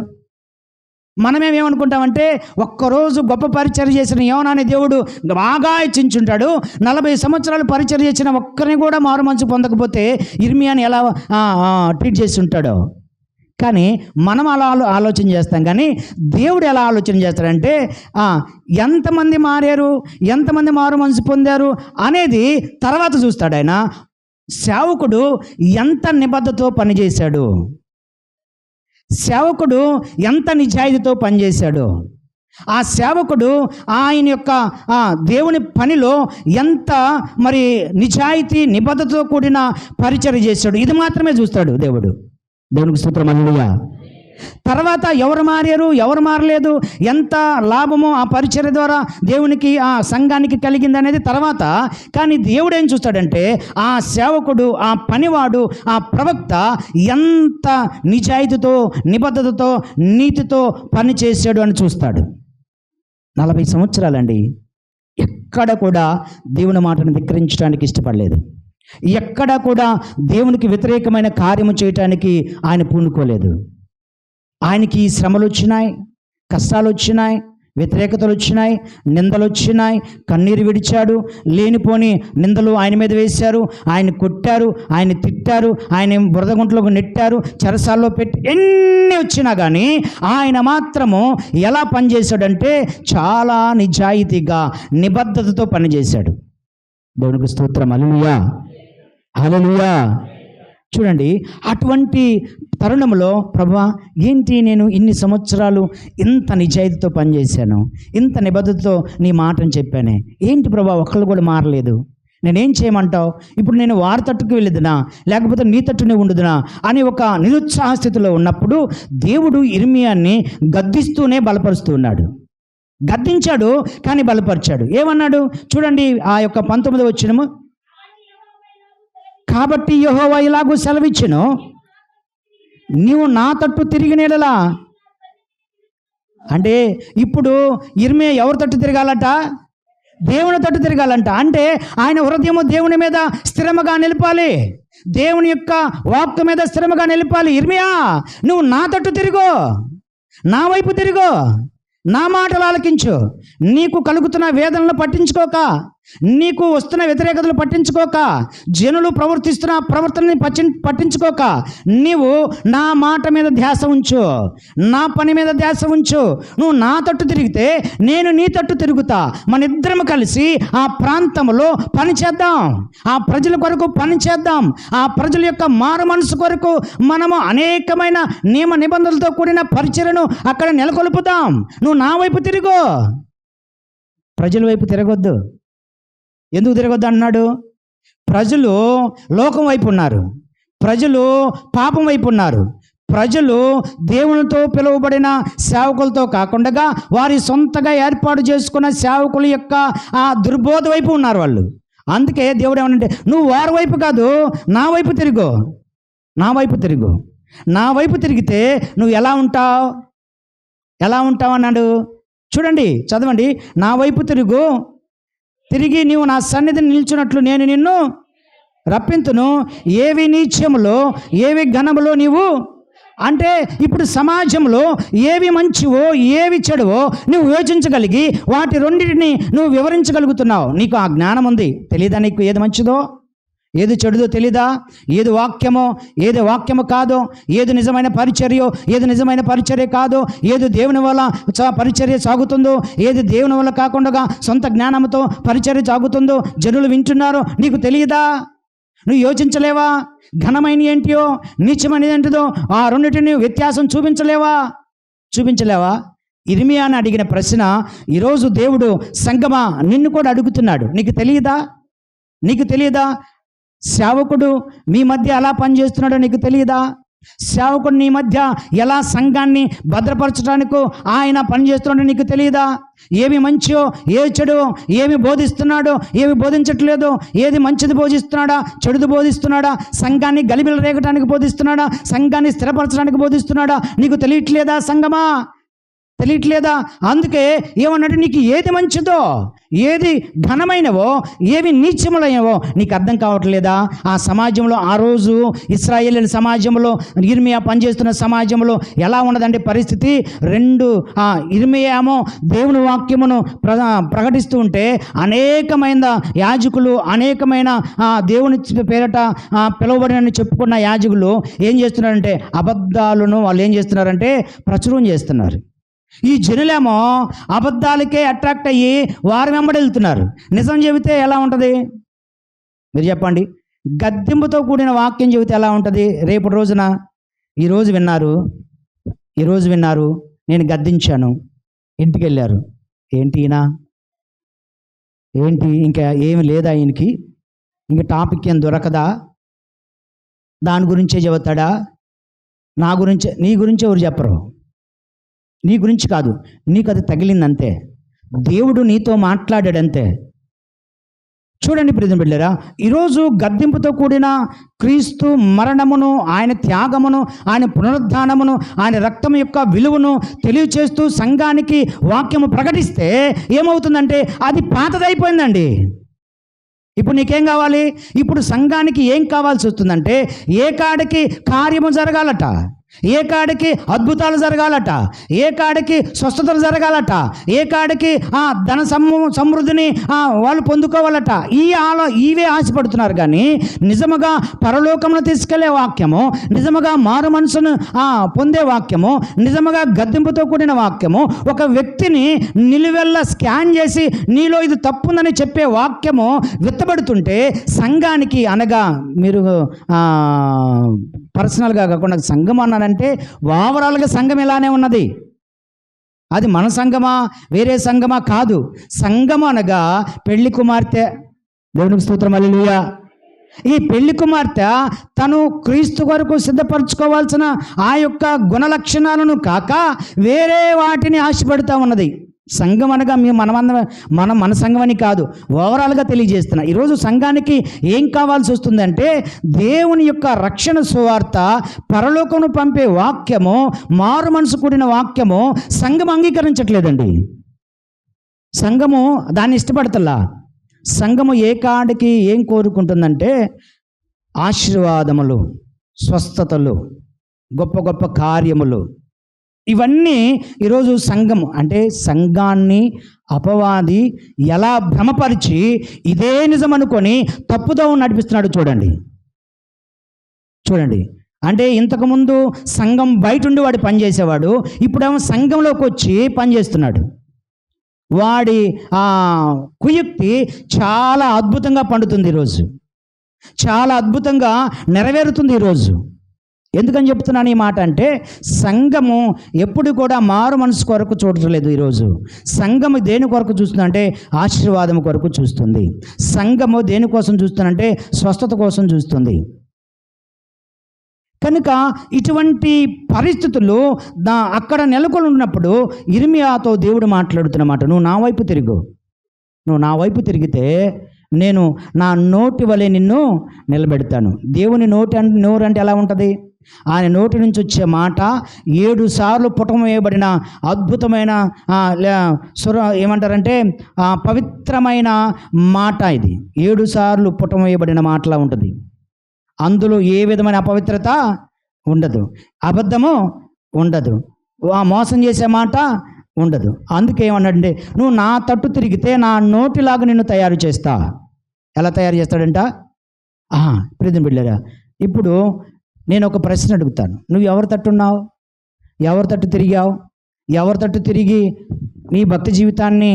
మనమేమనుకుంటామంటే ఒక్కరోజు గొప్ప పరిచర్య చేసిన యోనాని దేవుడు బాగా హెచ్చించుంటాడు. 40 సంవత్సరాలు పరిచర్య చేసిన ఒక్కరిని కూడా మారు మనసు పొందకపోతే ఇర్మియాని ఎలా ట్రీట్ చేసి ఉంటాడో. కానీ మనం అలా ఆలోచన చేస్తాం. కానీ దేవుడు ఎలా ఆలోచన చేస్తాడంటే ఎంతమంది మారారు, ఎంతమంది మారు మనసు పొందారు అనేది తర్వాత చూస్తాడు. ఆయన సేవకుడు ఎంత నిబద్ధతతో పనిచేశాడు, సేవకుడు ఎంత నిజాయితీతో పనిచేశాడు, ఆ సేవకుడు ఆయన యొక్క దేవుని పనిలో ఎంత మరి నిజాయితీ నిబద్ధతతో కూడిన పరిచర్య చేశాడు, ఇది మాత్రమే చూస్తాడు దేవుడు. దేవునికి స్తోత్రం, హల్లెలూయా. తర్వాత ఎవరు మారారు, ఎవరు మారలేదు, ఎంత లాభమో ఆ పరిచర్య ద్వారా దేవునికి ఆ సంఘానికి కలిగింది అనేది తర్వాత. కానీ దేవుడు ఏం చూస్తాడంటే ఆ సేవకుడు, ఆ పనివాడు, ఆ ప్రవక్త ఎంత నిజాయితీతో నిబద్ధతతో నీతితో పని చేశాడు అని చూస్తాడు. 40 సంవత్సరాలండి, ఎక్కడ కూడా దేవుని మాటను ధిక్కరించడానికి ఇష్టపడలేదు, ఎక్కడ కూడా దేవునికి వ్యతిరేకమైన కార్యము చేయటానికి ఆయన పూనుకోలేదు. ఆయనకి శ్రమలు వచ్చినాయి, కష్టాలు వచ్చినాయి, వ్యతిరేకతలు వచ్చినాయి, నిందలు వచ్చినాయి, కన్నీరు విడిచాడు, లేనిపోని నిందలు ఆయన మీద వేశారు, ఆయన కొట్టారు, ఆయన తిట్టారు, ఆయన బురదగుంటలోకి నెట్టారు, చెరసాల్లో పెట్టి ఎన్ని వచ్చినా కానీ ఆయన మాత్రము ఎలా పనిచేశాడంటే చాలా నిజాయితీగా నిబద్ధతతో పనిచేశాడు. దేవునికి స్తోత్రం, హల్లెలూయా, హల్లెలూయా. చూడండి, అటువంటి తరుణంలో ప్రభువా ఏంటి నేను ఇన్ని సంవత్సరాలు ఇంత నిజాయితీతో పనిచేశాను, ఇంత నిబద్ధతతో నీ మాటను చెప్పానే, ఏంటి ప్రభువా ఒక్కళ్ళు కూడా మారలేదు, నేనేం చేయమంటావు, ఇప్పుడు నేను వారి తట్టుకు వెళ్ళదునా లేకపోతే నీ తట్టునే ఉండుదునా అని ఒక నిరుత్సాహ స్థితిలో ఉన్నప్పుడు దేవుడు ఇర్మియాని గద్దిస్తూనే బలపరుస్తూ ఉన్నాడు. గద్దించాడు కానీ బలపరిచాడు. ఏమన్నాడు చూడండి, ఆ యొక్క 19వ వచనము, కాబట్టి యెహోవా ఇలాగూ సెలవిచ్చెను, నీవు నా తట్టు తిరిగినేలా. అంటే ఇప్పుడు ఇర్మియా ఎవరి తట్టు తిరగాలట, దేవుని తట్టు తిరగాలంట. అంటే ఆయన హృదయము దేవుని మీద స్థిరముగా నిలపాలి, దేవుని యొక్క వాక్కు మీద స్థిరముగా నిలపాలి. ఇర్మియా నువ్వు నా తట్టు తిరుగు, నా వైపు తిరుగు, నా మాటలు ఆలకించు, నీకు కలుగుతున్న వేదనలు పట్టించుకోక, నీకు వస్తున్న వ్యతిరేకతలు పట్టించుకోక, జనులు ప్రవర్తిస్తున్న ప్రవర్తనని పట్టించుకోక, నీవు నా మాట మీద ధ్యాస ఉంచు, నా పని మీద ధ్యాస ఉంచు. నువ్వు నా తట్టు తిరిగితే నేను నీ తట్టు తిరుగుతా, మన ఇద్దరం కలిసి ఆ ప్రాంతంలో పని చేద్దాం, ఆ ప్రజల కొరకు పని చేద్దాం, ఆ ప్రజల యొక్క మారు మనసు కొరకు మనము అనేకమైన నియమ నిబంధనలతో కూడిన పరిచర్యను అక్కడ నెలకొల్పుతాం. నువ్వు నా వైపు తిరుగు, ప్రజల వైపు తిరగొద్దు. ఎందుకు తిరగొద్దు అన్నాడు? ప్రజలు లోకం వైపు ఉన్నారు, ప్రజలు పాపం వైపు ఉన్నారు, ప్రజలు దేవునితో పిలువబడిన సేవకులతో కాకుండా వారి సొంతగా ఏర్పాటు చేసుకున్న సేవకుల యొక్క ఆ దుర్బోధ వైపు ఉన్నారు వాళ్ళు. అందుకే దేవుడు ఏమనంటే నువ్వు వారి వైపు కాదు, నా వైపు తిరుగు, నా వైపు తిరుగు. నా వైపు తిరిగితే నువ్వు ఎలా ఉంటావు, ఎలా ఉంటావు అన్నాడు. చూడండి, చదవండి, నా వైపు తిరిగి నీవు నా సన్నిధిని నిల్చున్నట్లు నేను నిన్ను రప్పింతును, ఏవి నీచములో ఏవి ఘనములో నీవు. అంటే ఇప్పుడు సమాజంలో ఏవి మంచివో ఏవి చెడువో నువ్వు యోచించగలిగి వాటి రెండింటిని నువ్వు వివరించగలుగుతున్నావు. నీకు ఆ జ్ఞానం ఉంది. తెలీదా నీకు ఏది మంచిదో ఏది చెడుదో తెలీదా? ఏది వాక్యమో ఏది వాక్యము కాదో, ఏది నిజమైన పరిచర్యో ఏది నిజమైన పరిచర్య కాదో, ఏది దేవుని వల్ల పరిచర్య సాగుతుందో, ఏది దేవుని వల్ల కాకుండా సొంత జ్ఞానంతో పరిచర్య సాగుతుందో జనులు వింటున్నారో నీకు తెలియదా? నువ్వు యోచించలేవా? ఘనమైన ఏంటియో నీచమైనది ఏంటిదో ఆ రెండింటిని వ్యత్యాసం చూపించలేవా? ఇర్మియాని అడిగిన ప్రశ్న ఈరోజు దేవుడు సంగమా నిన్ను కూడా అడుగుతున్నాడు. నీకు తెలియదా? సేవకుడు మీ మధ్య ఎలా పనిచేస్తున్నాడో నీకు తెలియదా? సేవకుడు నీ మధ్య ఎలా సంఘాన్ని భద్రపరచడానికో ఆయన పనిచేస్తున్నాడో నీకు తెలియదా? ఏమి మంచో ఏ చెడు, ఏమి బోధిస్తున్నాడో ఏమి బోధించట్లేదో, ఏది మంచిది బోధిస్తున్నాడా చెడుది బోధిస్తున్నాడా, సంఘాన్ని గలిబిలు రేగటానికి బోధిస్తున్నాడా సంఘాన్ని స్థిరపరచడానికి బోధిస్తున్నాడా నీకు తెలియట్లేదా? సంగమా తెలియట్లేదా? అందుకే ఏమన్నట్టు నీకు ఏది మంచిదో ఏది ఘనమైనవో ఏవి నీచములైనవో నీకు అర్థం కావట్లేదా? ఆ సమాజంలో ఆ రోజు ఇశ్రాయేలీయుల సమాజంలో ఇర్మియా పనిచేస్తున్న సమాజంలో ఎలా ఉన్నదంటే పరిస్థితి ఇర్మియా ఏమో దేవుని వాక్యమును ప్రకటిస్తూ ఉంటే అనేకమైన యాజకులు అనేకమైన దేవుని పేరట పిలువబడినని చెప్పుకున్న యాజకులు ఏం చేస్తున్నారంటే అబద్ధాలను వాళ్ళు ఏం చేస్తున్నారంటే ప్రచురం చేస్తున్నారు. ఈ జనులేమో అబద్ధాలకే అట్రాక్ట్ అయ్యి వారి వెంబడి వెళ్తున్నారు. నిజం చెబితే ఎలా ఉంటుంది మీరు చెప్పండి? గద్దింపుతో కూడిన వాక్యం చెబితే ఎలా ఉంటుంది? రేపటి రోజున ఈరోజు విన్నారు నేను గద్దించాను, ఇంటికి వెళ్ళారు. ఏంటి ఈయన, ఏంటి ఇంకా ఏమి లేదా ఈయనకి, ఇంక టాపిక్ ఏం దొరకదా, దాని గురించే చెబుతాడా, నా గురించే. నీ గురించి ఎవరు చెప్పరు, నీ గురించి కాదు, నీకు అది తగిలిందంతే, దేవుడు నీతో మాట్లాడాడంతే. చూడండి ప్రియమైన బిడ్డలారా, ఈరోజు గద్దింపుతో కూడిన క్రీస్తు మరణమును, ఆయన త్యాగమును, ఆయన పునరుద్ధానమును, ఆయన రక్తం యొక్క విలువను తెలియచేస్తూ సంఘానికి వాక్యము ప్రకటిస్తే ఏమవుతుందంటే అది పాతదైపోయిందండి. ఇప్పుడు నీకేం కావాలి? ఇప్పుడు సంఘానికి ఏం కావాల్సి వస్తుందంటే ఏ కాడికి కార్యము జరగాలట, ఏ కాడికి అద్భుతాలు జరగాలట, ఏ కాడికి స్వస్థతలు జరగాలట, ఏ కాడికి ధన సమృద్ధిని వాళ్ళు పొందుకోవాలట. ఇవే ఆశపడుతున్నారు. కానీ నిజముగా పరలోకమును తీసుకెళ్లే వాక్యము, నిజముగా మారు మనసును పొందే వాక్యము, నిజముగా గద్దింపుతో కూడిన వాక్యము, ఒక వ్యక్తిని నిలువెల్లా స్కాన్ చేసి నీలో ఇది తప్పుందని చెప్పే వాక్యము విత్తబడుతుంటే సంఘానికి, అనగా మీరు పర్సనల్గా కాకుండా సంఘం అన్నాడంటే ఓవరాల్గా సంఘం ఇలానే ఉన్నది. అది మన సంఘమా వేరే సంఘమా కాదు. సంఘం అనగా పెళ్లి కుమార్తె. దేవునికి స్తోత్రం, హల్లెలూయా. ఈ పెళ్లి కుమార్తె తను క్రీస్తు కొరకు సిద్ధపరచుకోవాల్సిన ఆ యొక్క గుణలక్షణాలను కాక వేరే వాటిని ఆశపడుతూ ఉన్నది. సంఘం అనగా మన సంఘం అని కాదు, ఓవరాల్గా తెలియజేస్తున్నా. ఈరోజు సంఘానికి ఏం కావాల్సి వస్తుందంటే దేవుని యొక్క రక్షణ సువార్త, పరలోకమును పంపే వాక్యము, మారు మనసు కూడిన వాక్యము సంఘం అంగీకరించట్లేదండి. సంఘము దాన్ని ఇష్టపడతలా. సంఘము ఏ కాడికి ఏం కోరుకుంటుందంటే ఆశీర్వాదములు, స్వస్థతలు, గొప్ప గొప్ప కార్యములు. ఇవన్నీ ఈరోజు సంఘం అంటే సంఘాన్ని అపవాది ఎలా భ్రమపరిచి ఇదే నిజం అనుకొని తప్పుదో నడిపిస్తున్నాడు. చూడండి. అంటే ఇంతకుముందు సంఘం బయట ఉండి వాడు పనిచేసేవాడు, ఇప్పుడేమో సంఘంలోకి వచ్చి పనిచేస్తున్నాడు. వాడి కుయుక్తి చాలా అద్భుతంగా పండుతుంది ఈరోజు, చాలా అద్భుతంగా నెరవేరుతుంది ఈరోజు. ఎందుకని చెప్తున్నాను ఈ మాట అంటే సంఘము ఎప్పుడు కూడా మారు మనసు కొరకు చూడట్లేదు. ఈరోజు సంఘము దేని కొరకు చూస్తుందంటే ఆశీర్వాదం కొరకు చూస్తుంది. సంఘము దేనికోసం చూస్తుందంటే స్వస్థత కోసం చూస్తుంది. కనుక ఇటువంటి పరిస్థితులు అక్కడ నెలకొని ఉన్నప్పుడు ఇర్మియాతో దేవుడు మాట్లాడుతున్నమాట, నువ్వు నా వైపు తిరిగితే నేను నా నోటి వలె నిన్ను నిలబెడతాను. దేవుని నోరు అంటే ఎలా ఉంటుంది? ఆయన నోటి నుంచి వచ్చే మాట 7 సార్లు పుటం వేయబడిన అద్భుతమైన ఏమంటారంటే పవిత్రమైన మాట. ఇది 7 సార్లు పుటం వేయబడిన మాటలా ఉంటుంది. అందులో ఏ విధమైన అపవిత్రత ఉండదు, అబద్ధము ఉండదు, మోసం చేసే మాట ఉండదు. అందుకే ఏమన్నాడంటే నువ్వు నా తట్టు తిరిగితే నా నోటిలాగా నిన్ను తయారు చేస్తా. ఎలా తయారు చేస్తాడంట? ప్రియమైన బిడ్డలారా, ఇప్పుడు నేను ఒక ప్రశ్న అడుగుతాను. నువ్వు ఎవరి తట్టున్నావు? ఎవరి తట్టు తిరిగావు? ఎవరి తట్టు తిరిగి నీ భక్తి జీవితాన్ని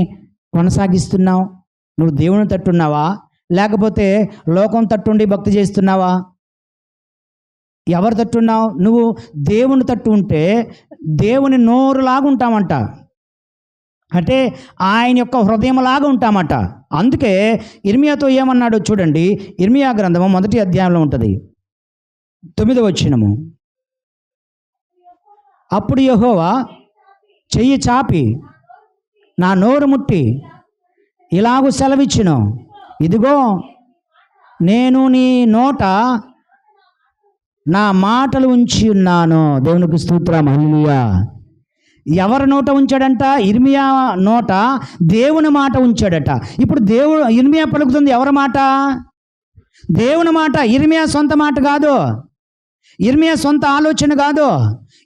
కొనసాగిస్తున్నావు? నువ్వు దేవుని తట్టున్నావా, లేకపోతే లోకం తట్టుండి భక్తి చేస్తున్నావా? ఎవరి తట్టున్నావు? నువ్వు దేవుని తట్టు ఉంటే దేవుని నోరులాగా ఉంటామంట, అంటే ఆయన యొక్క హృదయంలాగా ఉంటామట. అందుకే ఇర్మియాతో ఏమన్నాడో చూడండి. ఇర్మియా గ్రంథము 1వ అధ్యాయంలో ఉంటుంది, 9వ వచనము. అప్పుడు యెహోవా చెయ్యి చాపి నా నోరు ముట్టి ఇలాగూ సెలవిచ్చును, ఇదిగో నేను నీ నోట నా మాటలు ఉంచి ఉన్నాను. దేవునికి స్తోత్రం, హల్లెలూయా. ఎవరి నోట ఉంచాడంట? ఇర్మియా నోట దేవుని మాట ఉంచాడట. ఇప్పుడు ఇర్మియా పలుకుతుంది ఎవరి మాట? దేవుని మాట. ఇర్మియా సొంత మాట కాదు, ఇర్మియా సొంత ఆలోచన కాదు,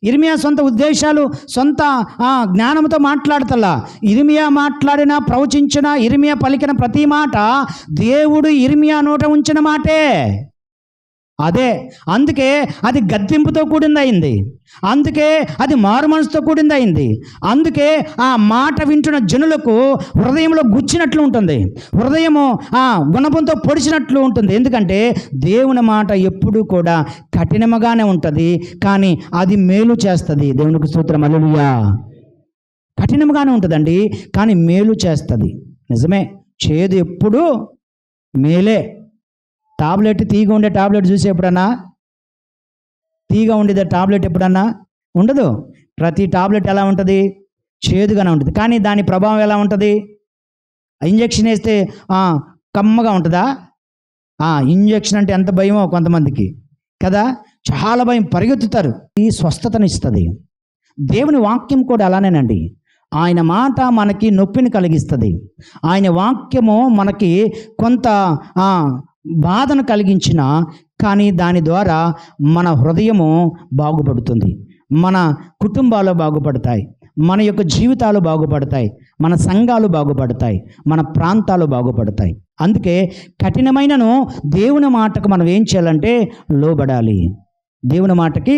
ఇర్మియా సొంత ఉద్దేశాలు, సొంత జ్ఞానంతో మాట్లాడతలా. ఇర్మియా మాట్లాడిన, ప్రవచించిన, ఇర్మియా పలికిన ప్రతి మాట దేవుడు ఇర్మియా నోట ఉంచిన మాటే. అదే అందుకే అది గద్దింపుతో కూడిందయింది, అందుకే అది మారు మనసుతో కూడిందయింది, అందుకే ఆ మాట వింటున్న జనులకు హృదయంలో గుచ్చినట్లు ఉంటుంది, హృదయము గుణపంతో పొడిచినట్లు ఉంటుంది. ఎందుకంటే దేవుని మాట ఎప్పుడూ కూడా కఠినముగానే ఉంటుంది, కానీ అది మేలు చేస్తుంది. దేవునికి స్తోత్రం, హల్లెలూయా. కఠినంగానే ఉంటుందండి, కానీ మేలు చేస్తుంది. నిజమే, చేదు ఎప్పుడు మేలే. టాబ్లెట్ తీగ ఉండే టాబ్లెట్ చూసి ఎప్పుడన్నా తీగ ఉండేది టాబ్లెట్ ఎప్పుడన్నా ఉండదు. ప్రతి టాబ్లెట్ ఎలా ఉంటుంది? చేదుగానే ఉంటుంది. కానీ దాని ప్రభావం ఎలా ఉంటుంది? ఇంజెక్షన్ వేస్తే కమ్మగా ఉంటుందా? ఇంజెక్షన్ అంటే ఎంత భయమో కొంతమందికి కదా, చాలా భయం, పరిగెత్తుతారు. ఈ స్వస్థతనిస్తుంది. దేవుని వాక్యం కూడా అలానేనండి. ఆయన మాట మనకి నొప్పిని కలిగిస్తుంది. ఆయన వాక్యము మనకి కొంత బాధను కలిగించిన, కానీ దాని ద్వారా మన హృదయము బాగుపడుతుంది, మన కుటుంబాలు బాగుపడతాయి, మన యొక్క జీవితాలు బాగుపడతాయి, మన సంఘాలు బాగుపడతాయి, మన ప్రాంతాలు బాగుపడతాయి. అందుకే కఠినమైనను దేవుని మాటకు మనం ఏం చేయాలంటే లోబడాలి, దేవుని మాటకి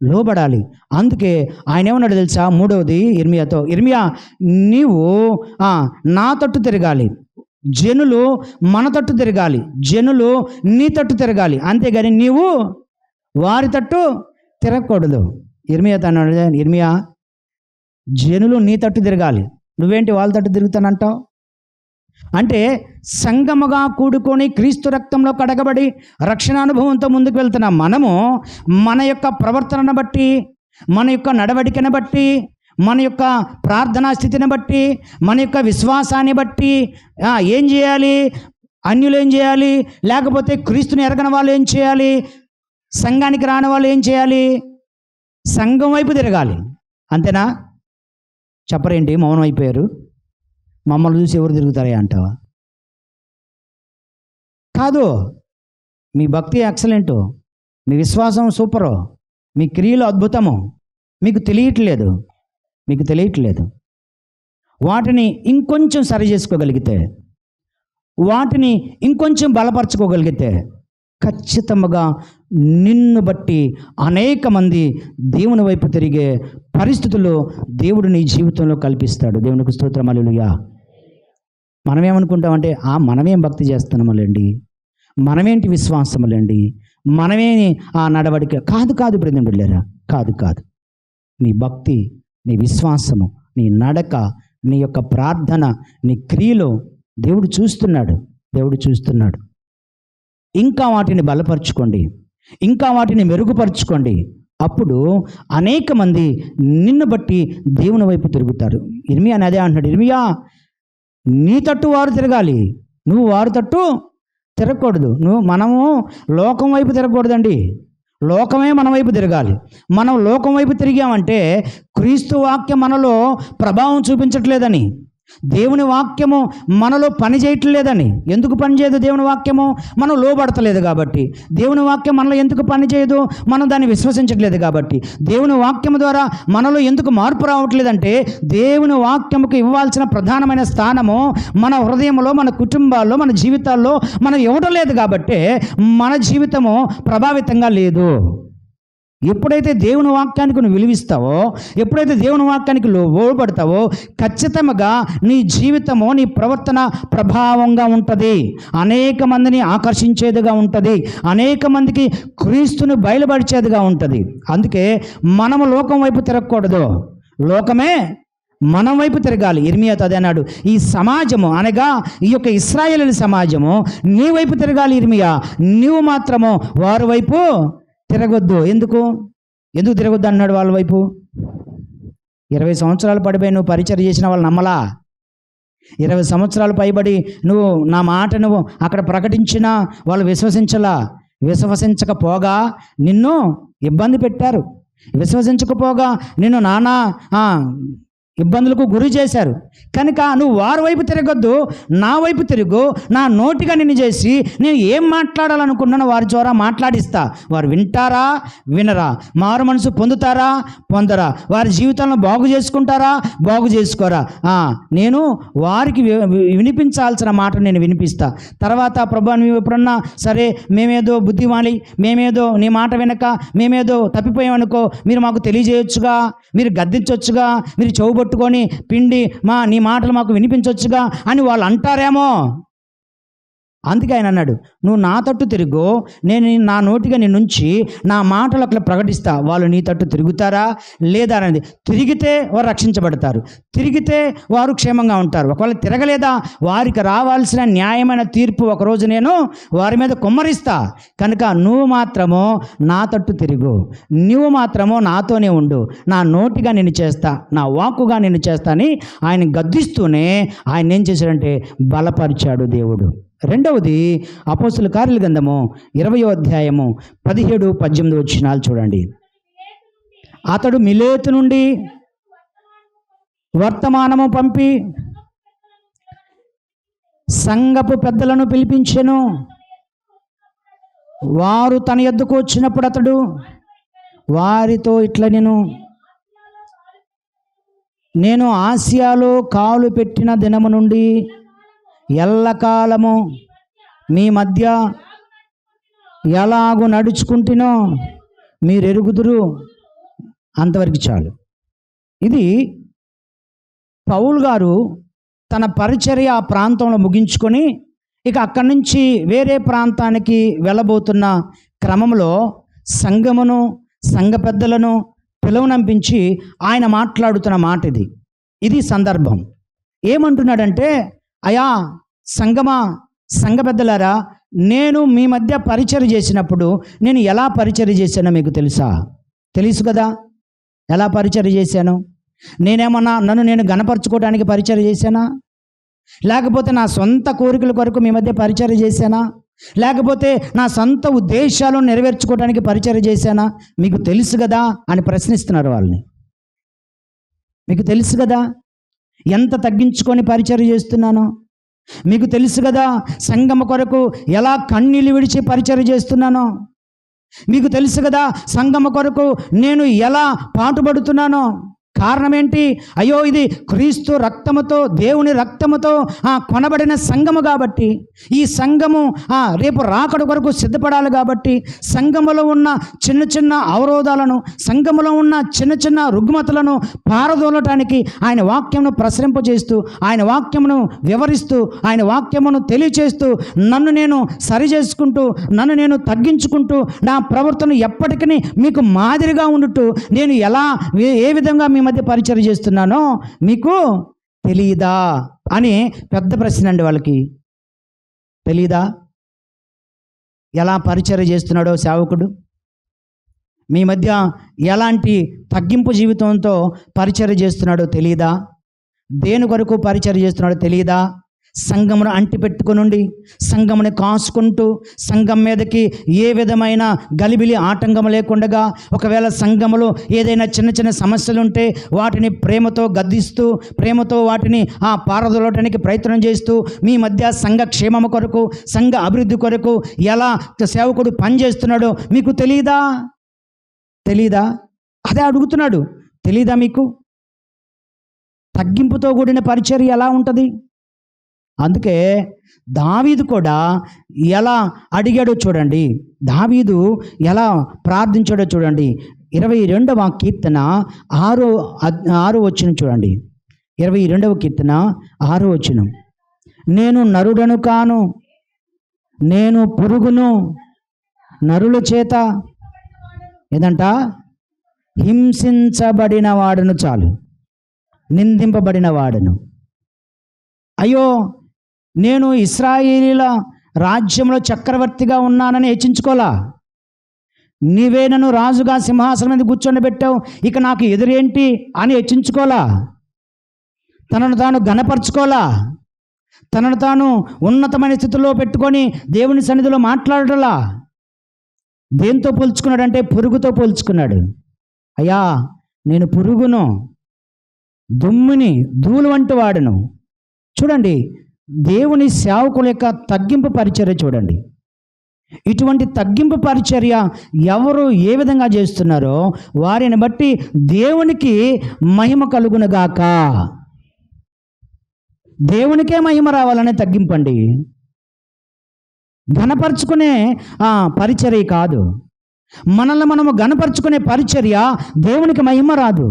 లోబడాలి. అందుకే ఆయన ఏమన్నాడు తెలుసా? మూడవది ఇర్మియాతో, ఇర్మియా నీవు నా తట్టు తిరగాలి, జనులు మన తట్టు తిరగాలి, జనులు నీ తట్టు తిరగాలి, అంతేగాని నీవు వారి తట్టు తిరగకూడదు. ఇర్మియాతో అన్నాడు, ఇర్మియా జనులు నీ తట్టు తిరగాలి, నువ్వేంటి వాళ్ళ తట్టు తిరుగుతానంటావు? అంటే సంగముగా కూడుకొని క్రీస్తు రక్తంలో కడగబడి రక్షణ అనుభవంతో ముందుకు వెళ్తున్నాం మనము. మన యొక్క ప్రవర్తనను బట్టి, మన యొక్క నడవడికను బట్టి, మన యొక్క ప్రార్థనా స్థితిని బట్టి, మన యొక్క విశ్వాసాన్ని బట్టి ఏం చేయాలి? అన్యులు ఏం చేయాలి? లేకపోతే క్రీస్తుని ఎరగని వాళ్ళు ఏం చేయాలి? సంఘానికి రాని వాళ్ళు ఏం చేయాలి? సంఘం వైపు తిరగాలి. అంతేనా? చెప్పరేంటి? మౌనం అయిపోయారు. మమ్మల్ని చూసి ఎవరు తిరుగుతారా అంటావా? కాదు, మీ భక్తి ఎక్సలెంటు, మీ విశ్వాసం సూపరు, మీ క్రియలు అద్భుతము, మీకు తెలియట్లేదు. వాటిని ఇంకొంచెం సరి చేసుకోగలిగితే, వాటిని ఇంకొంచెం బలపరచుకోగలిగితే ఖచ్చితంగా నిన్ను బట్టి అనేక మంది దేవుని వైపు తిరిగే పరిస్థితుల్లో దేవుడు నీ జీవితంలో కల్పిస్తాడు. దేవునికి స్తోత్రం, హల్లెలూయా. మనమేమనుకుంటామంటే మనమేం భక్తి చేస్తున్నాములేండి, మనమేంటి విశ్వాసములేండి, మనమే నడవడిక. కాదు బ్రదర్ బిడ్డలారా, కాదు. నీ భక్తి, నీ విశ్వాసము, నీ నడక, నీ యొక్క ప్రార్థన, నీ క్రియలో దేవుడు చూస్తున్నాడు. ఇంకా వాటిని బలపరచుకోండి, ఇంకా వాటిని మెరుగుపరచుకోండి. అప్పుడు అనేక మంది నిన్ను బట్టి దేవుని వైపు తిరుగుతారు. ఇర్మియా అదే అంటున్నాడు, ఇర్మియా నీ తట్టు వారు తిరగాలి, నువ్వు వారి తట్టు తిరగకూడదు. మనము లోకం వైపు తిరగకూడదండి, లోకమే మన వైపు తిరగాలి. మనం లోకం వైపు తిరిగామంటే క్రీస్తు వాక్యం మనలో ప్రభావం చూపించట్లేదని, దేవుని వాక్యము మనలో పని చేయట్లేదని. ఎందుకు పని చేయదు దేవుని వాక్యము? మనం లోబడతలేదు కాబట్టి. దేవుని వాక్యం మనలో ఎందుకు పని చేయదు? మనం దాన్ని విశ్వసించట్లేదు కాబట్టి. దేవుని వాక్యం ద్వారా మనలో ఎందుకు మార్పు రావట్లేదంటే దేవుని వాక్యముకు ఇవ్వాల్సిన ప్రధానమైన స్థానము మన హృదయంలో, మన కుటుంబాల్లో, మన జీవితాల్లో మనం ఇవ్వడం లేదు కాబట్టి మన జీవితము ప్రభావితంగా లేదు. ఎప్పుడైతే దేవుని వాక్యానికి నువ్వు విలువిస్తావో, ఎప్పుడైతే దేవుని వాక్యానికి లోబడతావో ఖచ్చితంగా నీ జీవితము, నీ ప్రవర్తన ప్రభావంగా ఉంటుంది, అనేక మందిని ఆకర్షించేదిగా ఉంటుంది, అనేక మందికి క్రీస్తుని బయలుపరిచేదిగా ఉంటుంది. అందుకే మనము లోకం వైపు తిరగకూడదు, లోకమే మనం వైపు తిరగాలి. ఇర్మియాతో అదే అన్నాడు, ఈ సమాజము అనగా ఈ యొక్క ఇశ్రాయేలు సమాజము నీ వైపు తిరగాలి. ఇర్మియా నీవు మాత్రము వారి వైపు తిరగొద్దు. ఎందుకు తిరగొద్దు అన్నాడు? వాళ్ళ వైపు 20 సంవత్సరాలు పడిపోయి నువ్వు పరిచర్య చేసిన వాళ్ళు నమ్మలా. 20 సంవత్సరాలు పైబడి నువ్వు నా మాట నువ్వు అక్కడ ప్రకటించినా వాళ్ళు విశ్వసించకపోగా నిన్ను ఇబ్బంది పెట్టారు, విశ్వసించకపోగా నిన్ను నానా ఇబ్బందులకు గురి చేశారు. కనుక నువ్వు వారి వైపు తిరగొద్దు, నా వైపు తిరుగు. నా నోటిగా నిన్ను చేసి నేను ఏం మాట్లాడాలనుకున్నానో వారి ద్వారా మాట్లాడిస్తా. వారు వింటారా, వినరా, మారు మనసు పొందరా, వారి జీవితాలను బాగు చేసుకుంటారా, బాగు చేసుకోరా, నేను వారికి వినిపించాల్సిన మాట నేను వినిపిస్తా. తర్వాత ప్రభా నువ్వు ఎప్పుడన్నా సరే మేమేదో బుద్ధిమాలి, మేమేదో నీ మాట వినక మేమేదో తప్పిపోయామనుకో, మీరు మాకు తెలియజేయొచ్చుగా, మీరు గద్దించవచ్చుగా, మీరు చెవుబొట్టుకొని పిండి నీ మాటలు మాకు వినిపించవచ్చుగా అని వాళ్ళు అంటారేమో. అందుకే ఆయన అన్నాడు, నువ్వు నా తట్టు తిరుగు, నేను నా నోటిగా నీ నుంచి నా మాటలు అట్లా ప్రకటిస్తా, వాళ్ళు నీ తట్టు తిరుగుతారా లేదా అనేది. తిరిగితే వారు రక్షించబడతారు, తిరిగితే వారు క్షేమంగా ఉంటారు. ఒకవేళ తిరగలేదా, వారికి రావాల్సిన న్యాయమైన తీర్పు ఒకరోజు నేను వారి మీద కుమ్మరిస్తా. కనుక నువ్వు మాత్రము నా తట్టు తిరుగు, నువ్వు మాత్రము నాతోనే ఉండు, నా నోటిగా నేను చేస్తా, నా వాక్కుగా నేను చేస్తా అని ఆయన గద్దిస్తూనే ఆయన ఏం చేశాడంటే బలపరిచాడు దేవుడు. రెండవది అపోస్తలుల కార్యాల గ్రంథము 20వ అధ్యాయము 17-18 వచనాలు చూడండి. అతడు మిలేతు నుండి వర్తమానము పంపి సంఘపు పెద్దలను పిలిపించెను. వారు తన యొద్దకు వచ్చినప్పుడు అతడు వారితో ఇట్లా, నేను ఆసియాలో కాలు పెట్టిన దినము నుండి ఎల్లకాలము మీ మధ్య ఎలాగూ నడుచుకుంటునో మీరు ఎరుగుదురు. అంతవరకు చాలు. ఇది పౌలు గారు తన పరిచర్య ఆ ప్రాంతంలో ముగించుకొని ఇక అక్కడి నుంచి వేరే ప్రాంతానికి వెళ్ళబోతున్న క్రమంలో సంఘమును, సంఘ పెద్దలను పిలువనంపించి ఆయన మాట్లాడుతున్న మాట ఇది. ఇది సందర్భం. ఏమంటున్నాడంటే, అయా సంఘమా, సంఘ పెద్దలారా, నేను మీ మధ్య పరిచర్య చేసినప్పుడు నేను ఎలా పరిచర్య చేశానో మీకు తెలుసు కదా. ఎలా పరిచర్య చేశాను? నేనేమన్నా నన్ను నేను గణపరచుకోవడానికి పరిచర్య చేశానా? లేకపోతే నా సొంత కోరికల కొరకు మీ మధ్య పరిచర్య చేశానా? లేకపోతే నా సొంత ఉద్దేశాలను నెరవేర్చుకోవడానికి పరిచర్య చేశానా? మీకు తెలుసు కదా అని ప్రశ్నిస్తున్నారు వాళ్ళని. మీకు తెలుసు కదా ఎంత తగ్గించుకొని పరిచర్య చేస్తున్నానో. మీకు తెలుసు కదా సంఘము కొరకు ఎలా కన్నీళ్ళు విడిచి పరిచర్య చేస్తున్నానో. మీకు తెలుసు కదా సంఘము కొరకు నేను ఎలా పాటుపడుతున్నానో. కారణం ఏంటి? అయ్యో, ఇది క్రీస్తు రక్తముతో, దేవుని రక్తముతో కొనబడిన సంఘము కాబట్టి, ఈ సంఘము రేపు రాకడ కొరకు సిద్ధపడాలి కాబట్టి, సంఘములో ఉన్న చిన్న చిన్న అవరోధాలను, సంఘములో ఉన్న చిన్న చిన్న రుగ్మతలను పారదోలటానికి ఆయన వాక్యమును ప్రసరింపజేస్తూ, ఆయన వాక్యమును వివరిస్తూ, ఆయన వాక్యమును తెలియచేస్తూ, నన్ను నేను సరి చేసుకుంటూ, నన్ను నేను తగ్గించుకుంటూ, నా ప్రవర్తన ఎప్పటికీ మీకు మాదిరిగా ఉండుతూ నేను ఎలా ఏ విధంగా మీ మధ్య పరిచర్య చేస్తున్నానో మీకు తెలియదా అని పెద్ద ప్రశ్న అండి. వాళ్ళకి తెలియదా ఎలా పరిచర్య చేస్తున్నాడో సేవకుడు? మీ మధ్య ఎలాంటి తగ్గింపు జీవితంతో పరిచర్య చేస్తున్నాడో తెలియదా? దేని కొరకు పరిచర్య చేస్తున్నాడో తెలియదా? సంఘమును అంటిపెట్టుకునుండి, సంఘముని కాసుకుంటూ, సంఘం మీదకి ఏ విధమైన గలిబిలి ఆటంకం లేకుండా, ఒకవేళ సంఘములో ఏదైనా చిన్న చిన్న సమస్యలు ఉంటే వాటిని ప్రేమతో గద్దిస్తూ, ప్రేమతో వాటిని పారదోలటానికి ప్రయత్నం చేస్తూ, మీ మధ్య సంఘ క్షేమము కొరకు, సంఘ అభివృద్ధి కొరకు ఎలా సేవకుడు పనిచేస్తున్నాడో మీకు తెలీదా? అదే అడుగుతున్నాడు. తెలీదా మీకు? తగ్గింపుతో కూడిన పరిచర్య ఎలా ఉంటుంది? అందుకే దావీదు కూడా ఎలా అడిగాడో చూడండి. దావీదు ఎలా ప్రార్థించాడో చూడండి. 22వ కీర్తన 6వ వచనం చూడండి. 22వ కీర్తన 6వ వచనం. నేను నరుడను కాను, నేను పురుగును, నరుల చేత ఏదంట హింసించబడిన వాడును, చాలు, నిందింపబడిన వాడును. అయ్యో, నేను ఇశ్రాయేలీల రాజ్యంలో చక్రవర్తిగా ఉన్నానని హెచ్చించుకోలా. నీవే నన్ను రాజుగా సింహాసనం మీద కూర్చొని ఇక నాకు ఎదురేంటి అని హెచ్చించుకోలా. తనను తాను ఘనపరచుకోలా. తనను తాను ఉన్నతమైన స్థితిలో పెట్టుకొని దేవుని సన్నిధిలో మాట్లాడలా. దేంతో పోల్చుకున్నాడంటే పురుగుతో పోల్చుకున్నాడు. అయ్యా, నేను పురుగును, దుమ్ముని, ధూళి వంటి వాడును. చూడండి, దేవుని సేవకుల యొక్క తగ్గింపు పరిచర్య చూడండి. ఇటువంటి తగ్గింపు పరిచర్య ఎవరు ఏ విధంగా చేస్తున్నారో వారిని బట్టి దేవునికి మహిమ కలుగునుగాక. దేవునికే మహిమ రావాలనే తగ్గింపండి. ఘనపరుచుకునే పరిచర్య కాదు. మనల్ని మనము ఘనపరుచుకునే పరిచర్య దేవునికి మహిమ రాదు.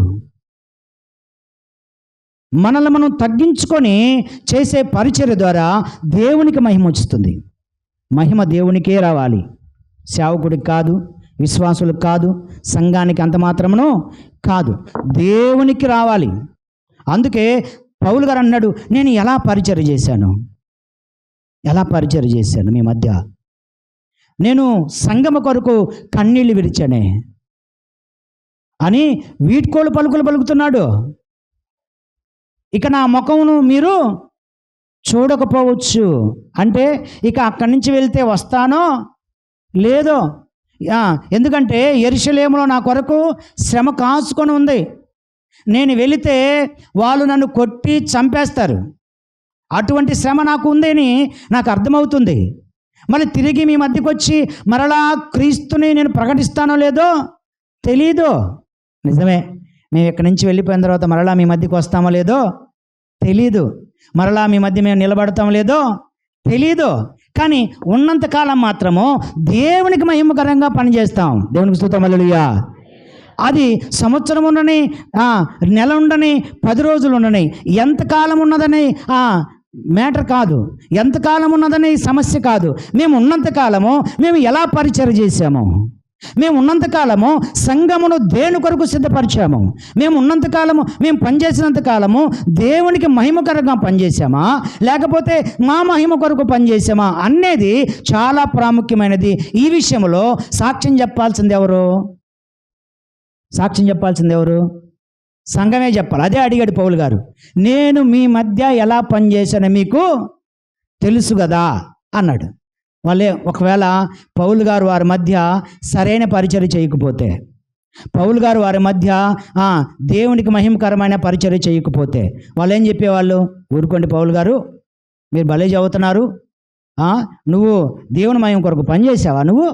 మనల్ని మనం తగ్గించుకొని చేసే పరిచర్య ద్వారా దేవునికి మహిమ వస్తుంది. మహిమ దేవునికే రావాలి, సేవకుడికి కాదు, విశ్వాసులకు కాదు, సంఘానికి అంత మాత్రమును కాదు, దేవునికి రావాలి. అందుకే పౌలు గారు అన్నాడు, నేను ఎలా పరిచర్య చేశాను మీ మధ్య, నేను సంఘము కొరకు కన్నీళ్లు విరిచానే అని వీడ్కోలు పలుకులు పలుకుతున్నాడు. ఇక నా ముఖమును మీరు చూడకపోవచ్చు, అంటే ఇక అక్కడి నుంచి వెళ్తే వస్తానో లేదో, ఎందుకంటే యెరూషలేములో నా కొరకు శ్రమ కాచుకొని ఉంది. నేను వెళితే వాళ్ళు నన్ను కొట్టి చంపేస్తారు, అటువంటి శ్రమ నాకు ఉందని నాకు అర్థమవుతుంది. మళ్ళీ తిరిగి మీ మధ్యకు వచ్చి మరలా క్రీస్తుని నేను ప్రకటిస్తానో లేదో తెలీదు. నిజమే, మేము ఇక్కడి నుంచి వెళ్ళిపోయిన తర్వాత మరలా మీ మధ్యకు వస్తామో లేదో తెలీదు, మరలా మీ మధ్య మేము నిలబడతామో లేదో తెలీదు. కానీ ఉన్నంతకాలం మాత్రము దేవునికి మహిమకరంగా పనిచేస్తాం. దేవునికి స్తుతించు, హల్లెలూయా. అది సంవత్సరం ఉండని, నెల ఉండని, 10 రోజులు ఉండని, ఎంతకాలం ఉన్నదని మ్యాటర్ కాదు, ఎంతకాలం ఉన్నదని సమస్య కాదు. మేము ఉన్నంతకాలము మేము ఎలా పరిచర్య చేశాము, మేము ఉన్నంతకాలము సంఘమును దేని కొరకు సిద్ధపరిచాము, మేము ఉన్నంతకాలము మేము పనిచేసినంత కాలము దేవునికి మహిమకరంగా పనిచేసామా లేకపోతే మా మహిమ కొరకు పనిచేసామా అనేది చాలా ప్రాముఖ్యమైనది. ఈ విషయంలో సాక్ష్యం చెప్పాల్సింది ఎవరు? సంఘమే చెప్పాలి. అదే అడిగాడు పౌలు గారు, నేను మీ మధ్య ఎలా పనిచేశానో మీకు తెలుసు కదా అన్నాడు. వాళ్ళే ఒకవేళ పౌలు గారు వారి మధ్య సరైన పరిచర్య చేయకపోతే, పౌలు గారు వారి మధ్య దేవునికి మహిమకరమైన పరిచర్య చేయకపోతే వాళ్ళు ఏం చెప్పేవాళ్ళు? ఊరుకోండి పౌలు గారు, మీరు భలే చదువుతున్నారు, నువ్వు దేవుని మహిమ కొరకు పనిచేసావా, నువ్వు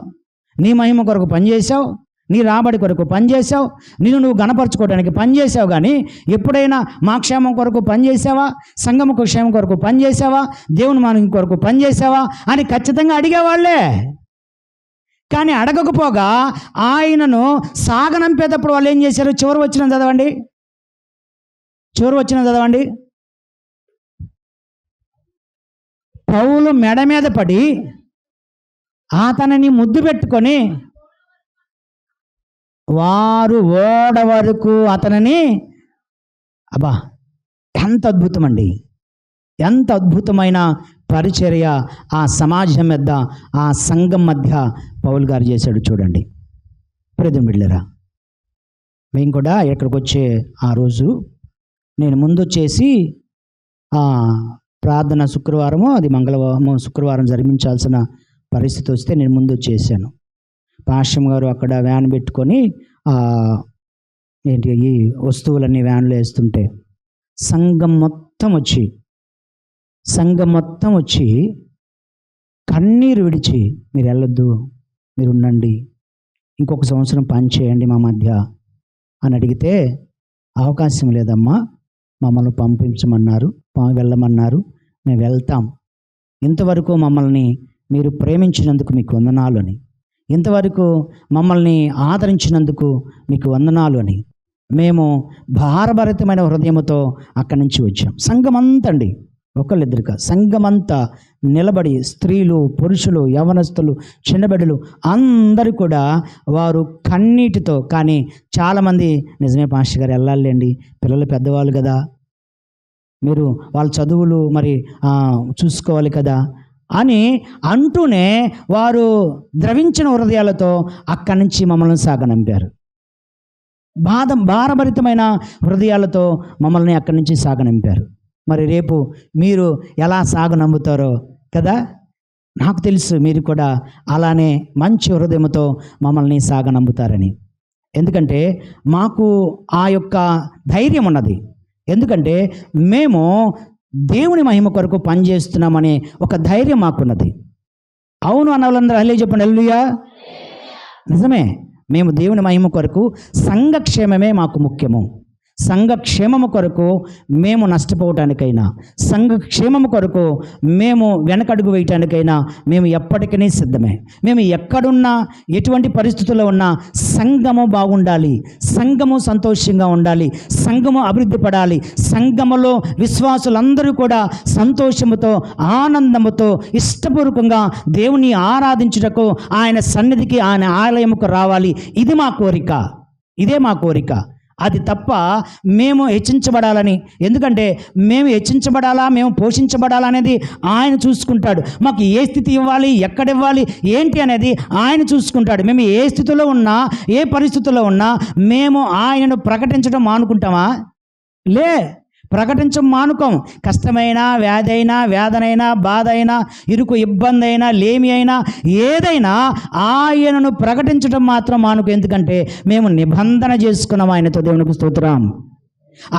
నీ మహిమ కొరకు పనిచేసావు, నీ రాబడి కొరకు పనిచేసావు, నువ్వు గణపరచుకోవడానికి పనిచేసావు, కానీ ఎప్పుడైనా మా క్షేమం కొరకు పనిచేసావా, సంఘముకు క్షేమం కొరకు పనిచేసావా, దేవుని మహిమ కొరకు పనిచేసావా అని ఖచ్చితంగా అడిగేవాళ్ళే. కానీ అడగకపోగా ఆయనను సాగనంపేటప్పుడు వాళ్ళు ఏం చేశారు? చివరి వచ్చిన చదవండి. పౌలు మెడ మీద పడి అతనిని ముద్దు పెట్టుకొని వారు ఓడ వరకు అతనిని, అబ్బా ఎంత అద్భుతం అండి, ఎంత అద్భుతమైన పరిచర్య ఆ సమాజం మధ్య, ఆ సంఘం మధ్య పౌలు గారు చేశాడు చూడండి. ప్రియమైన బిడ్డలారా, మేము కూడా ఇక్కడికి వచ్చే ఆ రోజు నేను ముందు వచ్చేసి ప్రార్థన శుక్రవారము, అది మంగళవారం శుక్రవారం జరిపించాల్సిన పరిస్థితి వస్తే నేను ముందు వచ్చేసాను. పాశ్యం గారు అక్కడ వ్యాన్ పెట్టుకొని ఈ వస్తువులన్నీ వ్యాన్లో వేస్తుంటే సంఘం మొత్తం వచ్చి కన్నీరు విడిచి, మీరు వెళ్ళొద్దు, మీరు ఉండండి, ఇంకొక సంవత్సరం పని చేయండి మా మధ్య అని అడిగితే, అవకాశం లేదమ్మా, మమ్మల్ని పంపించమన్నారు, వెళ్ళమన్నారు, మేము వెళ్తాం, ఇంతవరకు మమ్మల్ని మీరు ప్రేమించినందుకు మీకు వందనాలు అని, ఇంతవరకు మమ్మల్ని ఆదరించినందుకు మీకు వందనాలు అని మేము భారభరితమైన హృదయంతో అక్కడి నుంచి వచ్చాం. సంఘమంతా అండి, ఒకళ్ళిద్దరిక సంఘమంతా నిలబడి, స్త్రీలు, పురుషులు, యవనస్తులు, చిన్నబిడ్డలు అందరూ కూడా వారు కన్నీటితో, కానీ చాలామంది నిజమే పాస్టర్ గారు వెళ్ళాలండి, పిల్లలు పెద్దవాళ్ళు కదా, మీరు వాళ్ళ చదువులు మరి చూసుకోవాలి కదా అని అంటూనే వారు ద్రవించిన హృదయాలతో అక్కడి నుంచి మమ్మల్ని సాగనంపారు. భారభరితమైన హృదయాలతో మమ్మల్ని అక్కడి నుంచి సాగనంపారు. మరి రేపు మీరు ఎలా సాగనంపుతారో కదా, నాకు తెలుసు మీరు కూడా అలానే మంచి హృదయంతో మమ్మల్ని సాగనంపుతారని. ఎందుకంటే మాకు ఆ యొక్క ధైర్యం ఉన్నది, ఎందుకంటే మేము దేవుని మహిమ కొరకు పనిచేస్తున్నామనే ఒక ధైర్యం మాకున్నది. అవును అన్న వాళ్ళందరూ హల్లెలూయా చెప్పండి, హల్లెలూయా. నిజమే, మేము దేవుని మహిమ కొరకు, సంఘక్షేమమే మాకు ముఖ్యము, సంఘ క్షేమము కొరకు మేము నష్టపోవటానికైనా, సంఘ క్షేమము కొరకు మేము వెనకడుగు వేయటానికైనా మేము ఎప్పటికీ సిద్ధమే. మేము ఎక్కడున్నా, ఎటువంటి పరిస్థితుల్లో ఉన్నా సంఘము బాగుండాలి, సంఘము సంతోషంగా ఉండాలి, సంఘము అభివృద్ధి పడాలి, సంఘములో విశ్వాసులందరూ కూడా సంతోషముతో, ఆనందముతో, ఇష్టపూర్వకంగా దేవుని ఆరాధించుటకు ఆయన సన్నిధికి, ఆయన ఆలయముకు రావాలి. ఇది మా కోరిక, ఇదే మా కోరిక. అది తప్ప మేము హెచ్చించబడాలని, ఎందుకంటే మేము హెచ్చించబడాలా, మేము పోషించబడాలా అనేది ఆయన చూసుకుంటాడు. మాకు ఏ స్థితి ఇవ్వాలి, ఎక్కడ ఇవ్వాలి, ఏంటి అనేది ఆయన చూసుకుంటాడు. మేము ఏ స్థితిలో ఉన్నా, ఏ పరిస్థితుల్లో ఉన్నా మేము ఆయనను ప్రకటించడం మానుకుంటామా? లే, ప్రకటించం మానుకోం. కష్టమైనా, వ్యాధి అయినా, వేదనైనా, బాధ అయినా, ఇరుకు ఇబ్బంది అయినా, లేమి అయినా, ఏదైనా ఆయనను ప్రకటించడం మాత్రం మానుకో. ఎందుకంటే మేము నిబంధన చేసుకున్నాం ఆయనతో. దేవునికి స్తోత్రం.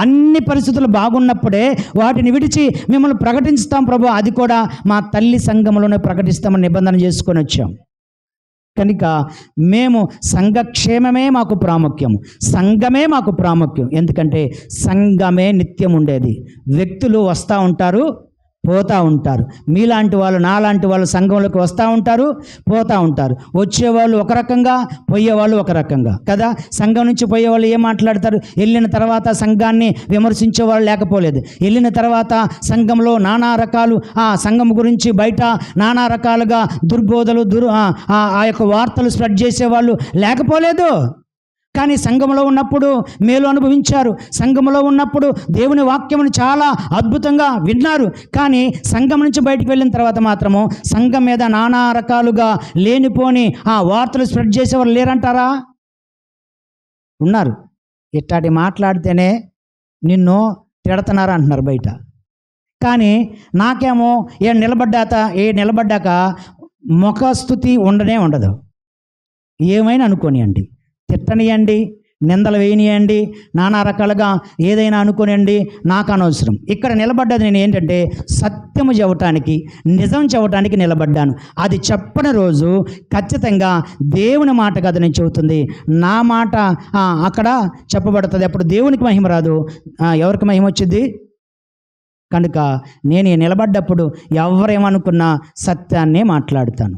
అన్ని పరిస్థితులు బాగున్నప్పుడే వాటిని విడిచి మిమ్మల్ని ప్రకటిస్తాం ప్రభు, అది కూడా మా తల్లి సంఘంలోనే ప్రకటిస్తామని నిబంధన చేసుకొని వచ్చాం. కనుక మేము సంఘక్షేమమే మాకు ప్రాముఖ్యం, సంఘమే మాకు ప్రాముఖ్యం. ఎందుకంటే సంఘమే నిత్యం ఉండేది. వ్యక్తులు వస్తూ ఉంటారు, పోతూ ఉంటారు. మీలాంటి వాళ్ళు, నాలాంటి వాళ్ళు సంఘంలోకి వస్తూ ఉంటారు, పోతూ ఉంటారు. వచ్చేవాళ్ళు ఒక రకంగా, పోయేవాళ్ళు ఒక రకంగా కదా. సంఘం నుంచి పోయేవాళ్ళు ఏం మాట్లాడతారు? వెళ్ళిన తర్వాత సంఘాన్ని విమర్శించేవాళ్ళు లేకపోలేదు. వెళ్ళిన తర్వాత సంఘంలో నానా రకాలు, ఆ సంఘం గురించి బయట నానా రకాలుగా దుర్బోధలు, ఆ యొక్క వార్తలు స్ప్రెడ్ చేసేవాళ్ళు లేకపోలేదు. కానీ సంఘంలో ఉన్నప్పుడు మేలు అనుభవించారు, సంఘంలో ఉన్నప్పుడు దేవుని వాక్యమును చాలా అద్భుతంగా విన్నారు. కానీ సంఘం నుంచి బయటికి వెళ్ళిన తర్వాత మాత్రము సంఘం మీద నానా రకాలుగా లేనిపోని ఆ వార్తలు స్ప్రెడ్ చేసేవారు లేరంటారా? ఉన్నారు. ఇట్లాంటి మాట్లాడితేనే నిన్ను తిడతన్నారా అంటున్నారు బయట. కానీ నాకేమో నిలబడ్డాక ముఖస్థుతి ఉండనే ఉండదు. ఏమైనా అనుకోనియండి, తిట్టనియండి, నిందలు వేయనియండి, నానా రకాలుగా ఏదైనా అనుకోనియండి, నాకు అనవసరం. ఇక్కడ నిలబడ్డది నేను ఏంటంటే సత్యము చెప్పటానికి, నిజం చెప్పటానికి నిలబడ్డాను. అది చెప్పని రోజు ఖచ్చితంగా దేవుని మాట కదా నేను చెబుతుంది, నా మాట అక్కడ చెప్పబడుతుంది. అప్పుడు దేవునికి మహిమ రాదు, ఎవరికి మహిమ వచ్చింది? కనుక నేను నిలబడ్డప్పుడు ఎవరేమనుకున్నా సత్యాన్నే మాట్లాడుతాను.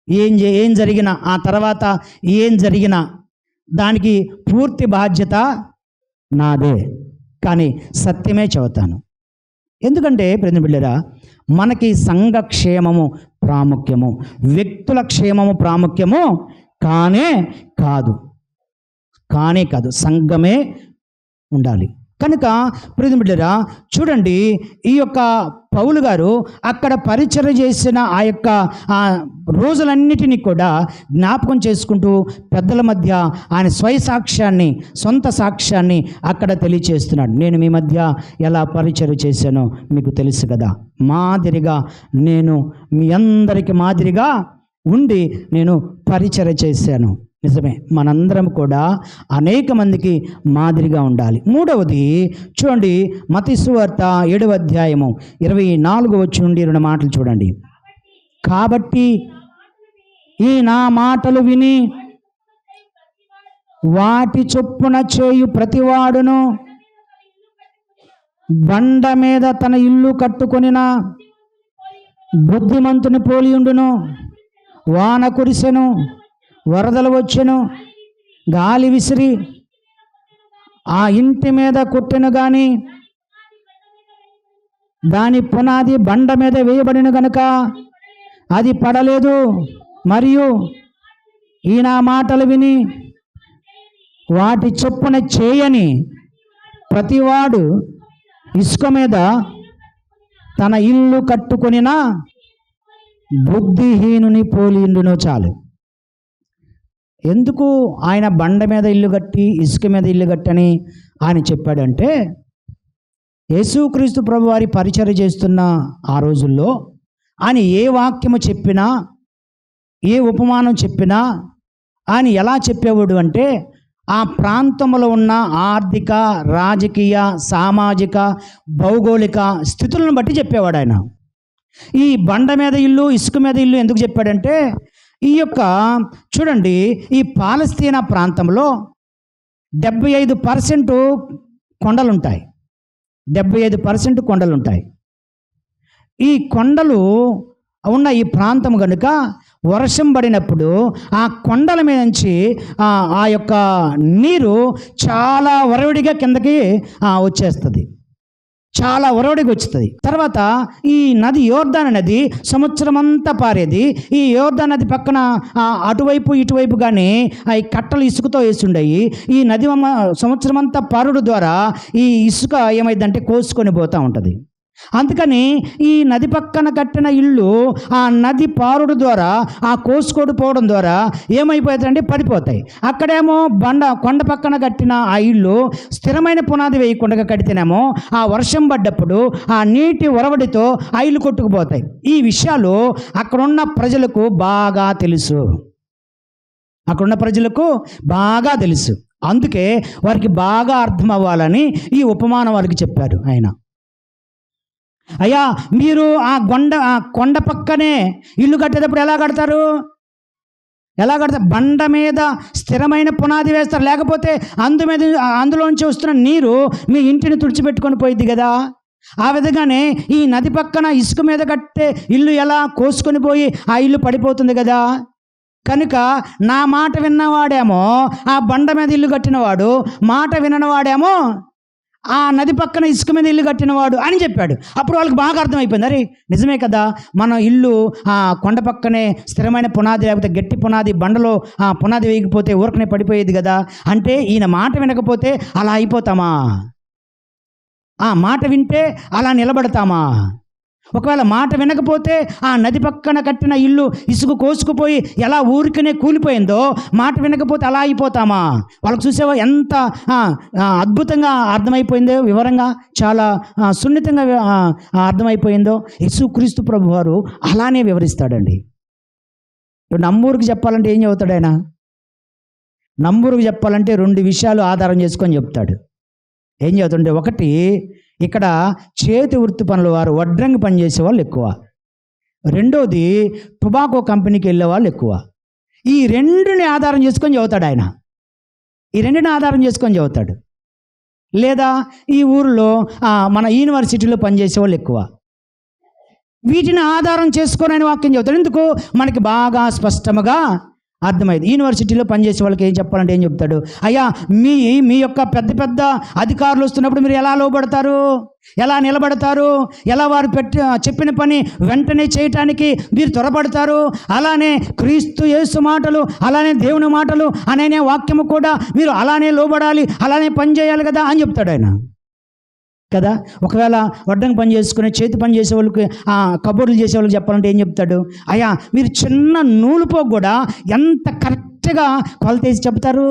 ఏం జరిగినా, ఆ తర్వాత ఏం జరిగినా దానికి పూర్తి బాధ్యత నాదే, కానీ సత్యమే చెబుతాను. ఎందుకంటే ప్రియమైన బిడ్డలారా, మనకి సంఘ క్షేమము ప్రాముఖ్యము, వ్యక్తుల క్షేమము ప్రాముఖ్యము కానే కాదు, సంఘమే ఉండాలి. కనుక ప్రియమైన బిడ్డలారా, చూడండి, ఈ యొక్క పౌలు గారు అక్కడ పరిచర్య చేసిన ఆ యొక్క రోజులన్నిటినీ కూడా జ్ఞాపకం చేసుకుంటూ పెద్దల మధ్య ఆయన సొంత సాక్ష్యాన్ని అక్కడ తెలియచేస్తున్నాడు. నేను మీ మధ్య ఎలా పరిచర్య చేశానో మీకు తెలుసు కదా, మాదిరిగా నేను మీ అందరికీ మాదిరిగా ఉండి నేను పరిచర్య చేశాను. నిజమే, మనందరం కూడా అనేక మందికి మాదిరిగా ఉండాలి. మూడవది చూడండి, మత్తయి సువార్త 7వ అధ్యాయము 24 నుండి 2 మాటలు చూడండి. కాబట్టి ఈ నా మాటలు విని వాటి చొప్పున చేయు ప్రతివాడును బండ మీద తన ఇల్లు కట్టుకొనిన బుద్ధిమంతుని పోలియుండును. వాన కురిసెను, వరదలు వచ్చెను, గాలి విసిరి ఆ ఇంటి మీద కొట్టెను, గాని దాని పునాది బండ మీద వేయబడిన గనుక అది పడలేదు. మరియు ఈ నా మాటలు విని వాటి చొప్పున చేయని ప్రతివాడు ఇసుక మీద తన ఇల్లు కట్టుకొనిన బుద్ధిహీనుని పోలియుండును. చాలు. ఎందుకు ఆయన బండ మీద ఇల్లు కట్టి, ఇసుక మీద ఇల్లు కట్టని ఆయన చెప్పాడంటే, యేసుక్రీస్తు ప్రభు వారి పరిచర్య చేస్తున్న ఆ రోజుల్లో ఆయన ఏ వాక్యము చెప్పినా, ఏ ఉపమానం చెప్పినా ఆయన ఎలా చెప్పేవాడు అంటే, ఆ ప్రాంతంలో ఉన్న ఆర్థిక, రాజకీయ, సామాజిక, భౌగోళిక స్థితులను బట్టి చెప్పేవాడు ఆయన. ఈ బండ మీద ఇల్లు, ఇసుక మీద ఇల్లు ఎందుకు చెప్పాడంటే, ఈ యొక్క చూడండి, ఈ పాలస్తీనా ప్రాంతంలో 75% కొండలుంటాయి. 75% కొండలుంటాయి. ఈ కొండలు ఉన్న ఈ ప్రాంతం కనుక వర్షం పడినప్పుడు ఆ కొండల మీద నుంచి ఆ యొక్క నీరు చాలా ఒరవడిగా కిందకి వచ్చేస్తుంది. చాలా ఒరవడిగా వచ్చుతుంది. తర్వాత ఈ నది యోర్దాను నది సంవత్సరం అంతా పారేది. ఈ యోర్దాను నది పక్కన అటువైపు ఇటువైపు కానీ ఈ కట్టలు ఇసుకతో వేసి ఉండయి. ఈ నది సంవత్సరం అంతా పారుడు ద్వారా ఈ ఇసుక ఏమైందంటే కోసుకొని పోతూ ఉంటుంది. అందుకని ఈ నది పక్కన కట్టిన ఇళ్ళు ఆ నది పారుడు ద్వారా ఆ కోసుకోడు పోవడం ద్వారా ఏమైపోతాయంటే పడిపోతాయి. అక్కడేమో కొండ పక్కన కట్టిన ఆ ఇళ్ళు స్థిరమైన పునాది వేయకుండా కడితేనేమో ఆ వర్షం పడ్డప్పుడు ఆ నీటి ఒరవడితో ఆ ఇల్లు కొట్టుకుపోతాయి. ఈ విషయాలు అక్కడున్న ప్రజలకు బాగా తెలుసు. అందుకే వారికి బాగా అర్థం అవ్వాలని ఈ ఉపమానం వారికి చెప్పారు ఆయన. అయ్యా, మీరు ఆ కొండ పక్కనే ఇల్లు కట్టేటప్పుడు ఎలా కడతారు? బండ మీద స్థిరమైన పునాది వేస్తారు. లేకపోతే అందులోంచి వస్తున్న నీరు మీ ఇంటిని తుడిచిపెట్టుకొని పోయింది కదా. ఆ విధంగానే ఈ నది పక్కన ఇసుక మీద కట్టే ఇల్లు ఎలా కోసుకొని పోయి ఆ ఇల్లు పడిపోతుంది కదా. కనుక నా మాట విన్నవాడేమో ఆ బండ మీద ఇల్లు కట్టినవాడు, మాట వినవాడేమో ఆ నది పక్కన ఇసుక మీద ఇల్లు కట్టినవాడు అని చెప్పాడు. అప్పుడు వాళ్ళకి బాగా అర్థమైపోయింది, అరే నిజమే కదా, మన ఇల్లు ఆ కొండ పక్కనే స్థిరమైన పునాది లేకపోతే గట్టి పునాది, బండలో ఆ పునాది వేయకపోతే ఊరకనే పడిపోయేది కదా. అంటే ఈయన మాట వినకపోతే అలా అయిపోతామా? ఆ మాట వింటే అలా నిలబడతామా? ఒకవేళ మాట వినకపోతే ఆ నది పక్కన కట్టిన ఇల్లు ఇసుక కోసుకుపోయి ఎలా ఊరికనే కూలిపోయిందో మాట వినకపోతే అలా అయిపోతామా? వాళ్ళకి చూసేవా ఎంత అద్భుతంగా అర్థమైపోయిందో, వివరంగా చాలా సున్నితంగా అర్థమైపోయిందో. యేసుక్రీస్తు ప్రభువారు అలానే వివరిస్తాడండి. నంబూరుకి చెప్పాలంటే ఏం చెబుతాడు ఆయన? నంబూరుకి చెప్పాలంటే 2 విషయాలు ఆధారం చేసుకొని చెప్తాడు. ఏం చెబుతుంటే, ఒకటి, ఇక్కడ చేతి వృత్తి పనుల వారు వడ్రంగి పని చేసే వాళ్ళు ఎక్కువ. రెండోది, టొబాకో కంపెనీకి వెళ్ళే వాళ్ళు ఎక్కువ. ఈ 2ని ఆధారం చేసుకొని చదువుతాడు ఆయన. లేదా ఈ ఊరిలో మన యూనివర్సిటీలో పనిచేసే వాళ్ళు ఎక్కువ. వీటిని ఆధారం చేసుకొని ఆయన వాక్యం చెబుతాడు. ఎందుకు? మనకి బాగా స్పష్టంగా అర్థమైంది. యూనివర్సిటీలో పనిచేసే వాళ్ళకి ఏం చెప్పాలంటే ఏం చెప్తాడు? అయ్యా, మీ యొక్క పెద్ద అధికారులు వస్తున్నప్పుడు మీరు ఎలా లోబడతారు, ఎలా నిలబడతారు, ఎలా వారు చెప్పిన పని వెంటనే చేయటానికి మీరు త్వరపడతారు. అలానే క్రీస్తు యేసు మాటలు, అలానే దేవుని మాటలు అనే వాక్యము కూడా మీరు అలానే లోబడాలి, అలానే పని చేయాలి కదా అని చెప్తాడు ఆయన కదా. ఒకవేళ వడ్డంగి పని చేసుకుని చేతి పని చేసే వాళ్ళకి, కబోర్డులు చేసే వాళ్ళకి చెప్పాలంటే ఏం చెప్తాడు? అయ్యా, మీరు చిన్న నూలుపోగు కూడా ఎంత కరెక్ట్గా కొలతేసి చెప్తారు.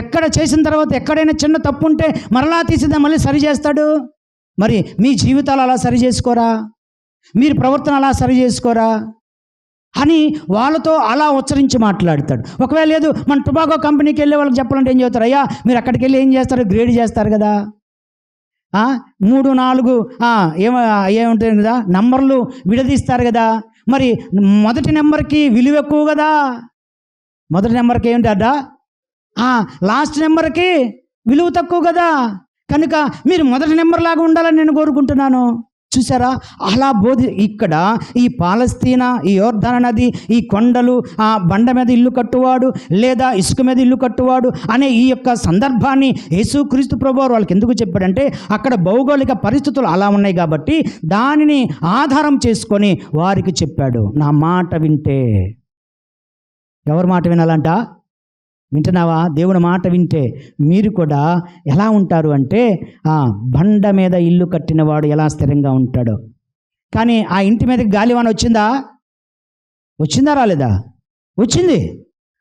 ఎక్కడ చేసిన తర్వాత ఎక్కడైనా చిన్న తప్పు ఉంటే మరలా తీసిద్దాం, మళ్ళీ సరి చేస్తాడు. మరి మీ జీవితాలు అలా సరి చేసుకోరా? మీరు ప్రవర్తన అలా సరి చేసుకోరా అని వాళ్ళతో అలా ఉచ్చరించి మాట్లాడతాడు. ఒకవేళ లేదు, మన టొబాకో కంపెనీకి వెళ్ళే వాళ్ళకి చెప్పాలంటే ఏం చెప్తారు? అయ్యా, మీరు అక్కడికి వెళ్ళి ఏం చేస్తారు? గ్రేడ్ చేస్తారు కదా. 3, 4 ఏముంటుంది కదా, నంబర్లు విడదీస్తారు కదా. మరి మొదటి నెంబర్కి విలువ ఎక్కువ కదా. మొదటి నెంబర్కి ఏంటంట, లాస్ట్ నెంబర్కి విలువ తక్కువ కదా. కనుక మీరు మొదటి నెంబర్ లాగా ఉండాలని నేను కోరుకుంటున్నాను. చూసారా? అలా ఇక్కడ ఈ పాలస్తీనా, ఈ యోర్దాను నది, ఈ కొండలు, ఆ బండ మీద ఇల్లు కట్టువాడు లేదా ఇసుక మీద ఇల్లు కట్టువాడు అనే ఈ యొక్క సందర్భాన్ని యేసుక్రీస్తు ప్రభువారు వాళ్ళకి ఎందుకు చెప్పాడంటే, అక్కడ భౌగోళిక పరిస్థితులు అలా ఉన్నాయి కాబట్టి దానిని ఆధారం చేసుకొని వారికి చెప్పాడు. నా మాట వింటే. ఎవరి మాట వినాలంట? వింటున్నావా? దేవుని మాట వింటే మీరు కూడా ఎలా ఉంటారు అంటే, బండ మీద ఇల్లు కట్టినవాడు ఎలా స్థిరంగా ఉంటాడో. కానీ ఆ ఇంటి మీదకి గాలివాన వచ్చిందా రాలేదా? వచ్చింది.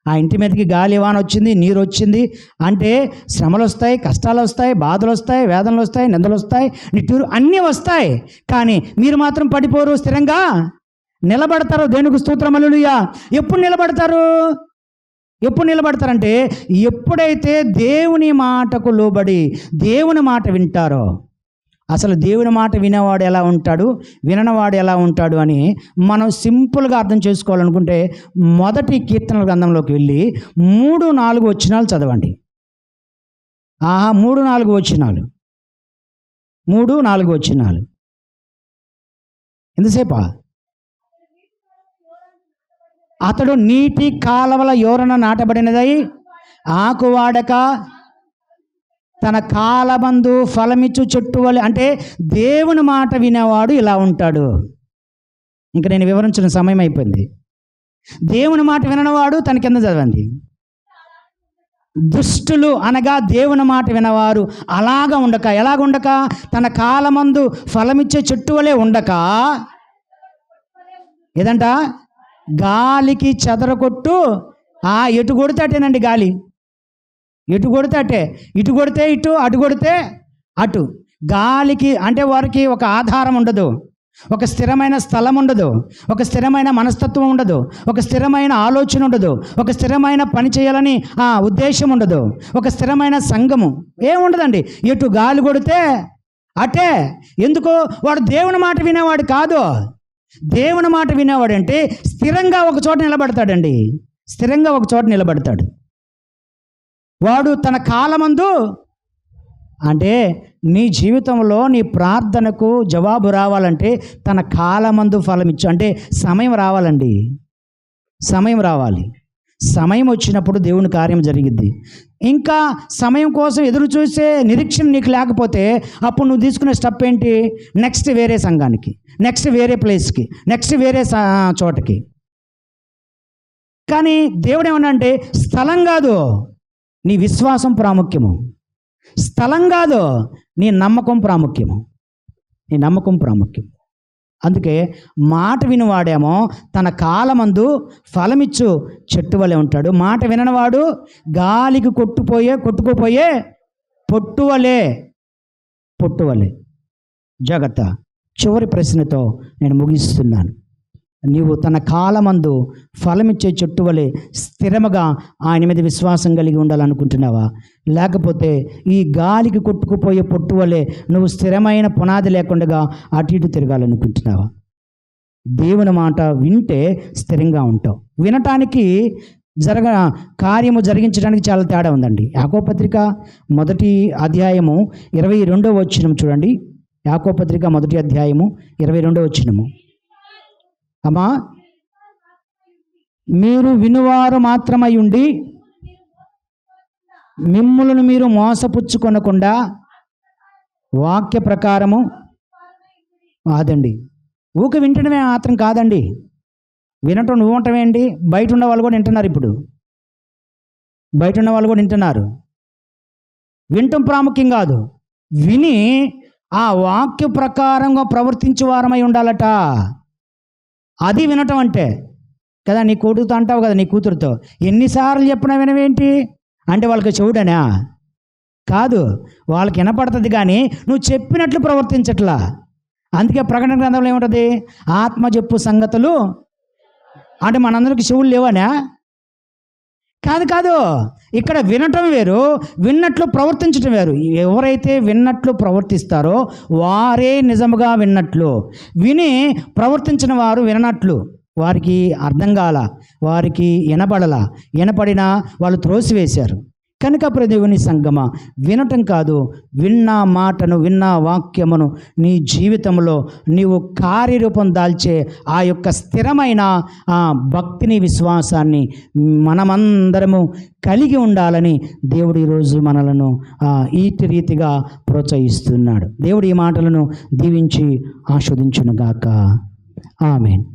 ఆ ఇంటి మీదకి గాలివాన వచ్చింది, నీరు వచ్చింది. అంటే శ్రమలు వస్తాయి, కష్టాలు వస్తాయి, బాధలు వస్తాయి, వేదనలు వస్తాయి, నిందలు వస్తాయి, నిట్టూరు అన్నీ వస్తాయి. కానీ మీరు మాత్రం పడిపోరు, స్థిరంగా నిలబడతారు. దేవునికి స్తోత్రం, హల్లెలూయా. ఎప్పుడు నిలబడతారంటే ఎప్పుడైతే దేవుని మాటకు లోబడి దేవుని మాట వింటారో. అసలు దేవుని మాట వినేవాడు ఎలా ఉంటాడు, విననవాడు ఎలా ఉంటాడు అని మనం సింపుల్గా అర్థం చేసుకోవాలనుకుంటే, మొదటి కీర్తనల గ్రంథంలోకి వెళ్ళి 3, 4 వచనాలు చదవండి. 3-4 వచనాలు, 3-4 వచనాలు. ఎంతసేపా? అతడు నీటి కాలవల యోరన నాటబడినదై ఆకువాడక తన కాలమందు ఫలమిచ్చు చెట్టు వలె. అంటే దేవుని మాట వినేవాడు ఇలా ఉంటాడు. ఇంకా నేను వివరించిన సమయం అయిపోయింది. దేవుని మాట వినవాడు తన కింద చదవండి. దుష్టులు అనగా దేవుని మాట వినవారు అలాగా ఉండక, ఎలాగుండక, తన కాలమందు ఫలమిచ్చే చెట్టు వలె ఉండక, ఏదంట గాలికి చెదరకొట్టు. ఎటు కొడితే అటేనండి గాలి, ఎటు కొడితే అటే, ఇటు కొడితే ఇటు, అటు కొడితే అటు. గాలికి అంటే వారికి ఒక ఆధారం ఉండదు, ఒక స్థిరమైన స్థలం ఉండదు, ఒక స్థిరమైన మనస్తత్వం ఉండదు, ఒక స్థిరమైన ఆలోచన ఉండదు, ఒక స్థిరమైన పని చేయాలని ఉద్దేశం ఉండదు, ఒక స్థిరమైన సంఘము ఏముండదండి. ఎటు గాలి కొడితే అటే. ఎందుకు? వాడు దేవుని మాట వినేవాడు కాదు. దేవుని మాట వినేవాడు అంటే స్థిరంగా ఒక చోట నిలబడతాడండి, స్థిరంగా ఒక చోట నిలబడతాడు. వాడు తన కాలమందు, అంటే నీ జీవితంలో నీ ప్రార్థనకు జవాబు రావాలంటే తన కాలమందు ఫలం ఇచ్చు. అంటే సమయం రావాలండి, సమయం రావాలి. సమయం వచ్చినప్పుడు దేవుని కార్యం జరిగిద్ది. ఇంకా సమయం కోసం ఎదురు చూసే నిరీక్షణ నీకు లేకపోతే అప్పుడు నువ్వు తీసుకునే స్టెప్ ఏంటి? నెక్స్ట్ వేరే సంఘానికి, నెక్స్ట్ వేరే ప్లేస్కి, నెక్స్ట్ వేరే చోటకి. కానీ దేవుడు ఏమన్నా అంటే స్థలం కాదు, నీ విశ్వాసం ప్రాముఖ్యము. స్థలం కాదు, నీ నమ్మకం ప్రాముఖ్యము, నీ నమ్మకం ప్రాముఖ్యం. అందుకే మాట వినివాడేమో తన కాలమందు ఫలమిచ్చు చెట్టు వలె ఉంటాడు. మాట విననివాడు గాలికి కొట్టుకుపోయే పొట్టు వలె. జాగ్రత్త. చివరి ప్రశ్నతో నేను ముగిస్తున్నాను. నీవు తన కాలమందు ఫలమిచ్చే చెట్టు వలె స్థిరముగా ఆయన మీద విశ్వాసం కలిగి ఉండాలనుకుంటున్నావా? లేకపోతే ఈ గాలికి కొట్టుకుపోయే పొట్టు వలె నువ్వు స్థిరమైన పునాది లేకుండా అటు ఇటు తిరగాలనుకుంటున్నావా? దేవుని మాట వింటే స్థిరంగా ఉంటావు. వినటానికి కార్యము జరిగించడానికి చాలా తేడా ఉందండి. యాకోబు పత్రిక 1వ అధ్యాయము 22వ వచనం చూడండి. యాకోబు పత్రిక 1వ అధ్యాయము 22వ వచనము. అమ్మా, మీరు వినువారు మాత్రమై ఉండి మిమ్ములను మీరు మోసపుచ్చుకొనకుండా వాక్య ప్రకారము కాదండి. ఊక వింటడమే మాత్రం కాదండి. వినటం నువ్వు ఉంటావేంటి? బయట ఉన్న వాళ్ళు కూడా వింటున్నారు. ఇప్పుడు బయట ఉన్న వాళ్ళు కూడా వింటున్నారు. వినటం ప్రాముఖ్యం కాదు, విని ఆ వాక్య ప్రకారంగా ప్రవర్తించే వారమై ఉండాలట. అది వినటం అంటే కదా. నీ కొడుకుతో అంటావు కదా, నీ కూతురుతో ఎన్నిసార్లు చెప్పినా వినవేంటి అంటే వాళ్ళకి చెవుడనా? కాదు, వాళ్ళకి వినపడుతుంది కానీ నువ్వు చెప్పినట్లు ప్రవర్తించట్లా. అందుకే ప్రకటన గ్రంథంలో ఏముంటుంది? ఆత్మ చెప్పు సంగతులు అంటే మనందరికి చెవులు లేవనా? కాదు. ఇక్కడ వినటం వేరు, విన్నట్లు ప్రవర్తించటం వేరు. ఎవరైతే విన్నట్లు ప్రవర్తిస్తారో వారే నిజముగా విన్నట్లు. విని ప్రవర్తించిన వారు విననట్లు. వారికి అర్థం కాల, వారికి వినపడినా వాళ్ళు త్రోసివేశారు. కనుక దేవుని సంగమా, వినటం కాదు, విన్న మాటను, విన్న వాక్యమును నీ జీవితంలో నీవు కార్యరూపం దాల్చే ఆ యొక్క స్థిరమైన ఆ భక్తిని, విశ్వాసాన్ని మనమందరము కలిగి ఉండాలని దేవుడు ఈరోజు మనలను ఈ రీతిగా ప్రోత్సహిస్తున్నాడు. దేవుడు ఈ మాటలను దీవించి ఆస్వాదించునుగాక. ఆమేన్.